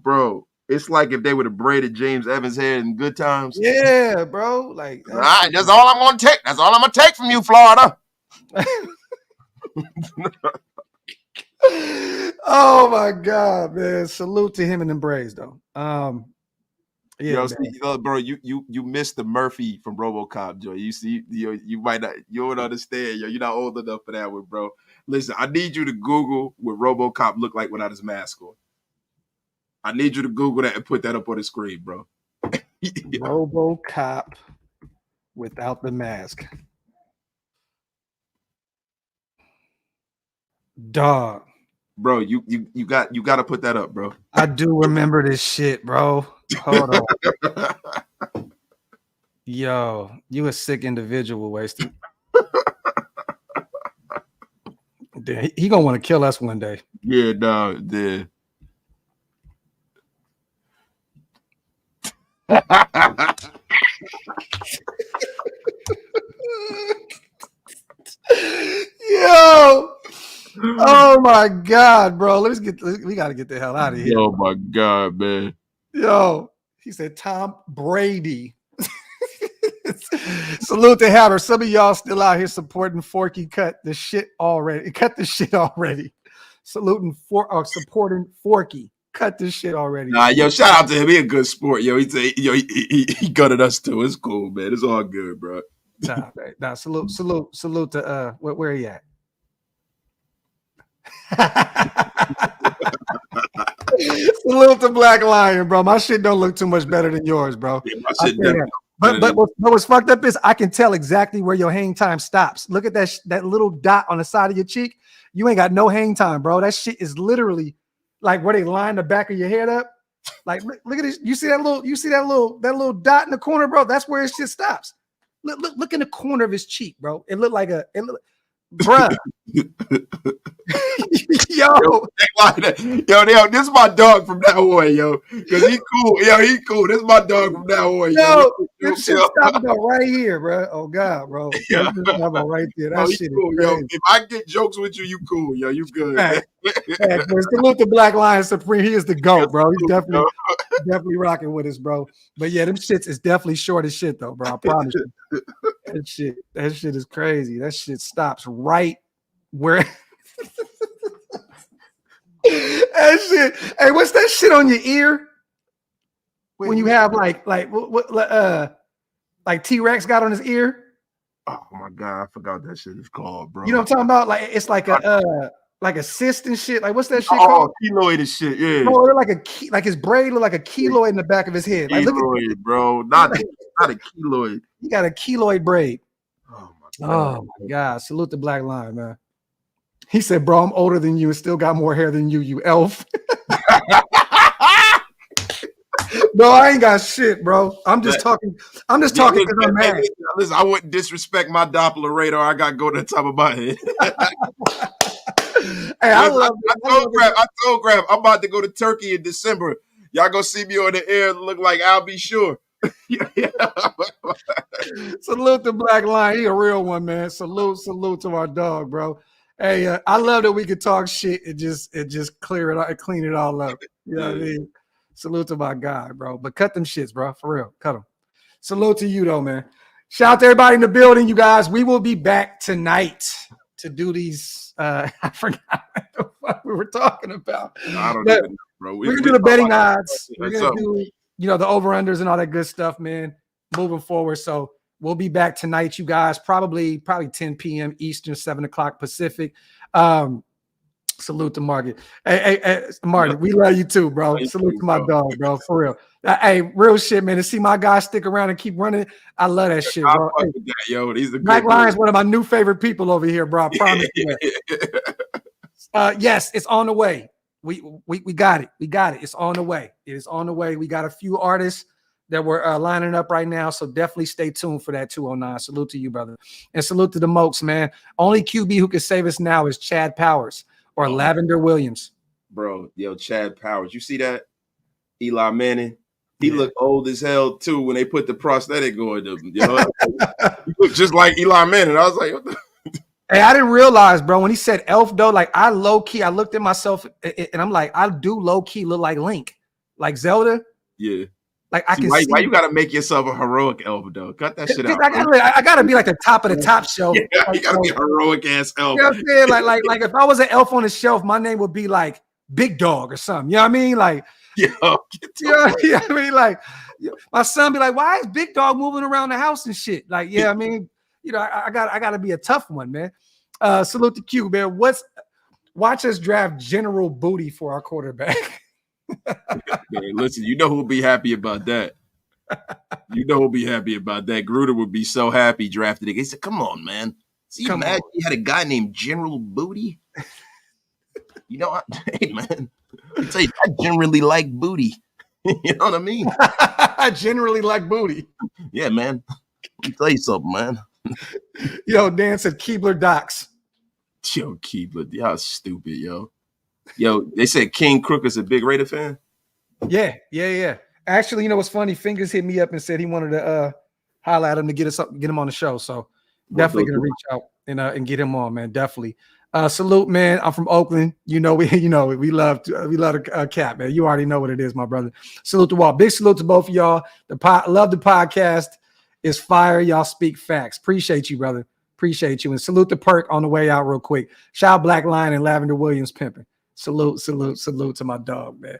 bro. It's like if they would have braided James Evans' hair in Good Times. Yeah, bro. Like, all right, that's all I'm gonna take. That's all I'm gonna take from you, Florida. Oh my God, man! Salute to him and them Braves, though. Yeah, bro, you missed the Murphy from RoboCop, Joe. You see, you might not, you don't understand, you're not old enough for that one, bro. Listen, I need you to Google what RoboCop looked like without his mask on. I need you to Google that and put that up on the screen, bro. RoboCop without the mask. Dog. Bro, you got to put that up, bro. I do remember this shit, bro. Hold on. Yo, you a sick individual, Wasted. He gonna want to kill us one day. Yeah, dog. Yeah. Yo. Oh my God, bro. We gotta get the hell out of here. Oh my God, man. Yo, he said Tom Brady. Salute to Haber. Some of y'all still out here supporting Forky. Cut the shit already. Supporting Forky. Cut this shit already. Nah, yo, shout out to him. He a good sport. Yo, he gutted us too. It's cool, man. It's all good, bro. Nah, salute to where he at? Salute to Black Lion, bro. My shit don't look too much better than yours, bro. Yeah, my shit but what's fucked up is I can tell exactly where your hang time stops. Look at that little dot on the side of your cheek. You ain't got no hang time, bro. That shit is literally like where they line the back of your head up. Like look at this. You see that little dot in the corner, bro? That's where his shit stops. Look in the corner of his cheek, bro. It looked like bruh. yo, this is my dog from now on, yo. Cause he cool. Yo, he cool. This is my dog from now on, yo. This shit stop about right here, bro. Oh God, bro. Yeah. About right there. That shit cool, is crazy. Yo. If I get jokes with you, you cool, yo. You good. Salute to Black Lion Supreme. He is the GOAT, bro. He's definitely rocking with us, bro. But yeah, them shits is definitely short as shit, though, bro. I promise you. That shit is crazy. That shit stops right where that shit. Hey, what's that shit on your ear? When you have like T-Rex got on his ear? Oh my God, I forgot that shit is called, bro. You know what I'm talking about? Like it's like a cyst and shit. Like what's that shit called? Keloid and shit. Yeah. No, like his braid look like a keloid in the back of his head. Like, keloid, bro. Not a keloid. He got a keloid braid. Oh my God. Oh my God. Salute the Black Lion, man. He said, bro, I'm older than you and still got more hair than you, you elf. Bro, I ain't got shit, bro. I'm just talking because I'm mad. Listen, I wouldn't disrespect my Doppler radar. I got to go to the top of my head. Hey, I told Graham, I'm about to go to Turkey in December. Y'all gonna see me on the air and look like I'll be sure. Salute to Black Lion. He a real one, man. Salute to our dog, bro. Hey, I love that we could talk shit and just clear it out and clean it all up. You know what I mean? Salute to my guy, bro. But cut them shits, bro. For real. Cut them. Salute to you, though, man. Shout out to everybody in the building, you guys. We will be back tonight to do these. I forgot what the fuck we were talking about. I don't even know, bro. We're going to do the betting odds. We're going to do, the over-unders and all that good stuff, man, moving forward. So we'll be back tonight, you guys, probably 10 p.m. Eastern, 7 o'clock Pacific. Salute to Margaret. Hey, Margaret, we love you too, bro. Salute to my dog, bro, for real. Hey, real shit, man. To see my guys stick around and keep running, I love that shit, bro. Hey, yo, he's a Black Lion's one of my new favorite people over here, bro. I promise you. Yes, it's on the way. We got it. We got it. It's on the way. It is on the way. We got a few artists that we're lining up right now, so definitely stay tuned for that 209. Salute to you, brother. And salute to the Mokes, man. Only QB who can save us now is Chad Powers. or Lavender Williams. Bro, yo, Chad Powers. You see that? Eli Manning. He Yeah. looked old as hell too when they put the prosthetic on him. You know? He looked just like Eli Manning. I was like, what the? Hey, I didn't realize, bro, when he said elf though, like I low key, I looked at myself and I'm like, I do low key look like Link, like Zelda. Yeah. Like I can why, see. Why you gotta make yourself a heroic elf though? Cut that shit out. I gotta be like the top of the top shelf. Yeah, you gotta be a heroic ass elf. You know what I'm saying? Like if I was an elf on the shelf, my name would be like Big Dog or something. You know what I mean? Like, yo, you know what I mean? Like my son be like, why is Big Dog moving around the house and shit? Like, yeah, I mean, you know, I gotta be a tough one, man. Salute to Q, man. Watch us draft General Booty for our quarterback. Man, listen, you know who'll be happy about that. You know who'll be happy about that. Gruder would be so happy drafted it. He said, come on, man. See, you mad you had a guy named General Booty? You know, hey, man, I tell you, I generally like booty. You know what I mean? I generally like booty. Yeah, man. Let me tell you something, man. Yo, Dan said Keebler Docs. Yo, Keebler, y'all stupid, yo. Yo, they said King Crook is a big Raider fan. Yeah. Actually, you know what's funny? Fingers hit me up and said he wanted to holler at him to get him on the show. So definitely gonna reach out and get him on, man. Definitely. Salute, man. I'm from Oakland. We love a cat, man. You already know what it is, my brother. Salute to all. Big salute to both of y'all. Love the podcast. It's fire. Y'all speak facts. Appreciate you, brother. Appreciate you. And salute to Perk on the way out real quick. Shout out Black Lion and Lavender Williams pimping. Salute to my dog, man.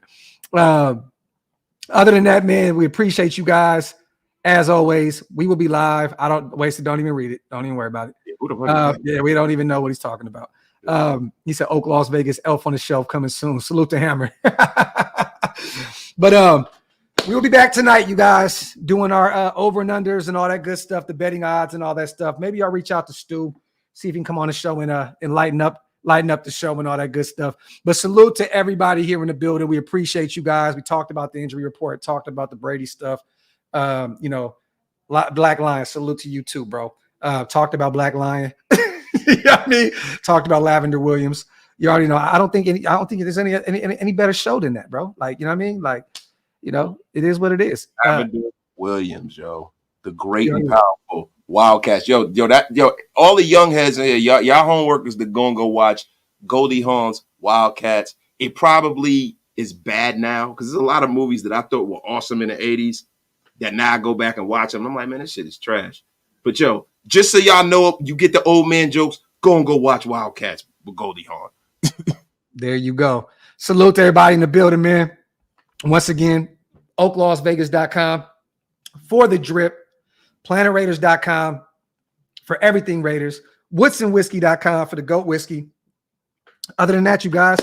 Other than that, man, we appreciate you guys. As always, we will be live. Don't even read it. Don't even worry about it. Yeah, we don't even know what he's talking about. He said Oak Las Vegas elf on the shelf coming soon. Salute to Hammer. But we'll be back tonight, you guys, doing our over and unders and all that good stuff, the betting odds and all that stuff. Maybe I'll reach out to Stu, see if he can come on the show and lighten up the show and all that good stuff. But salute to everybody here in the building. We appreciate you guys. We talked about the injury report, talked about the Brady stuff. Black Lion, salute to you too, bro. Talked about Black Lion. You know what I mean? Talked about Lavender Williams. You already know. I don't think there's any better show than that, bro. Like, you know what I mean? Like, you know, it is what it is. Lavender Williams, yo, the great and powerful Wildcats, yo, all the young heads in here, y'all homework is to go watch Goldie Hawn's Wildcats. It probably is bad now because there's a lot of movies that I thought were awesome in the 80s that now I go back and watch them. I'm like, man, this shit is trash. But yo, just so y'all know, you get the old man jokes, go watch Wildcats with Goldie Hawn. There you go. Salute to everybody in the building, man. Once again, OakLosVegas.com for the drip, PlanetRaiders.com for everything Raiders, WoodsonWhiskey.com for the GOAT whiskey. Other than that, you guys,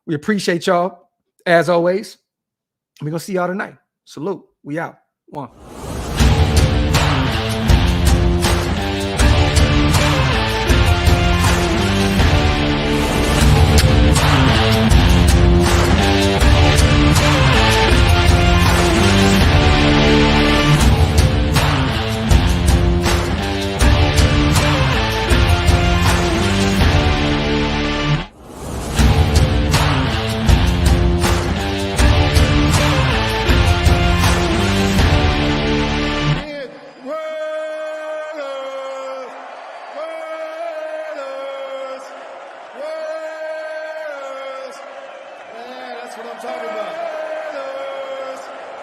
we appreciate y'all as always. We're going to see y'all tonight. Salute. We out. One. That's what I'm talking about.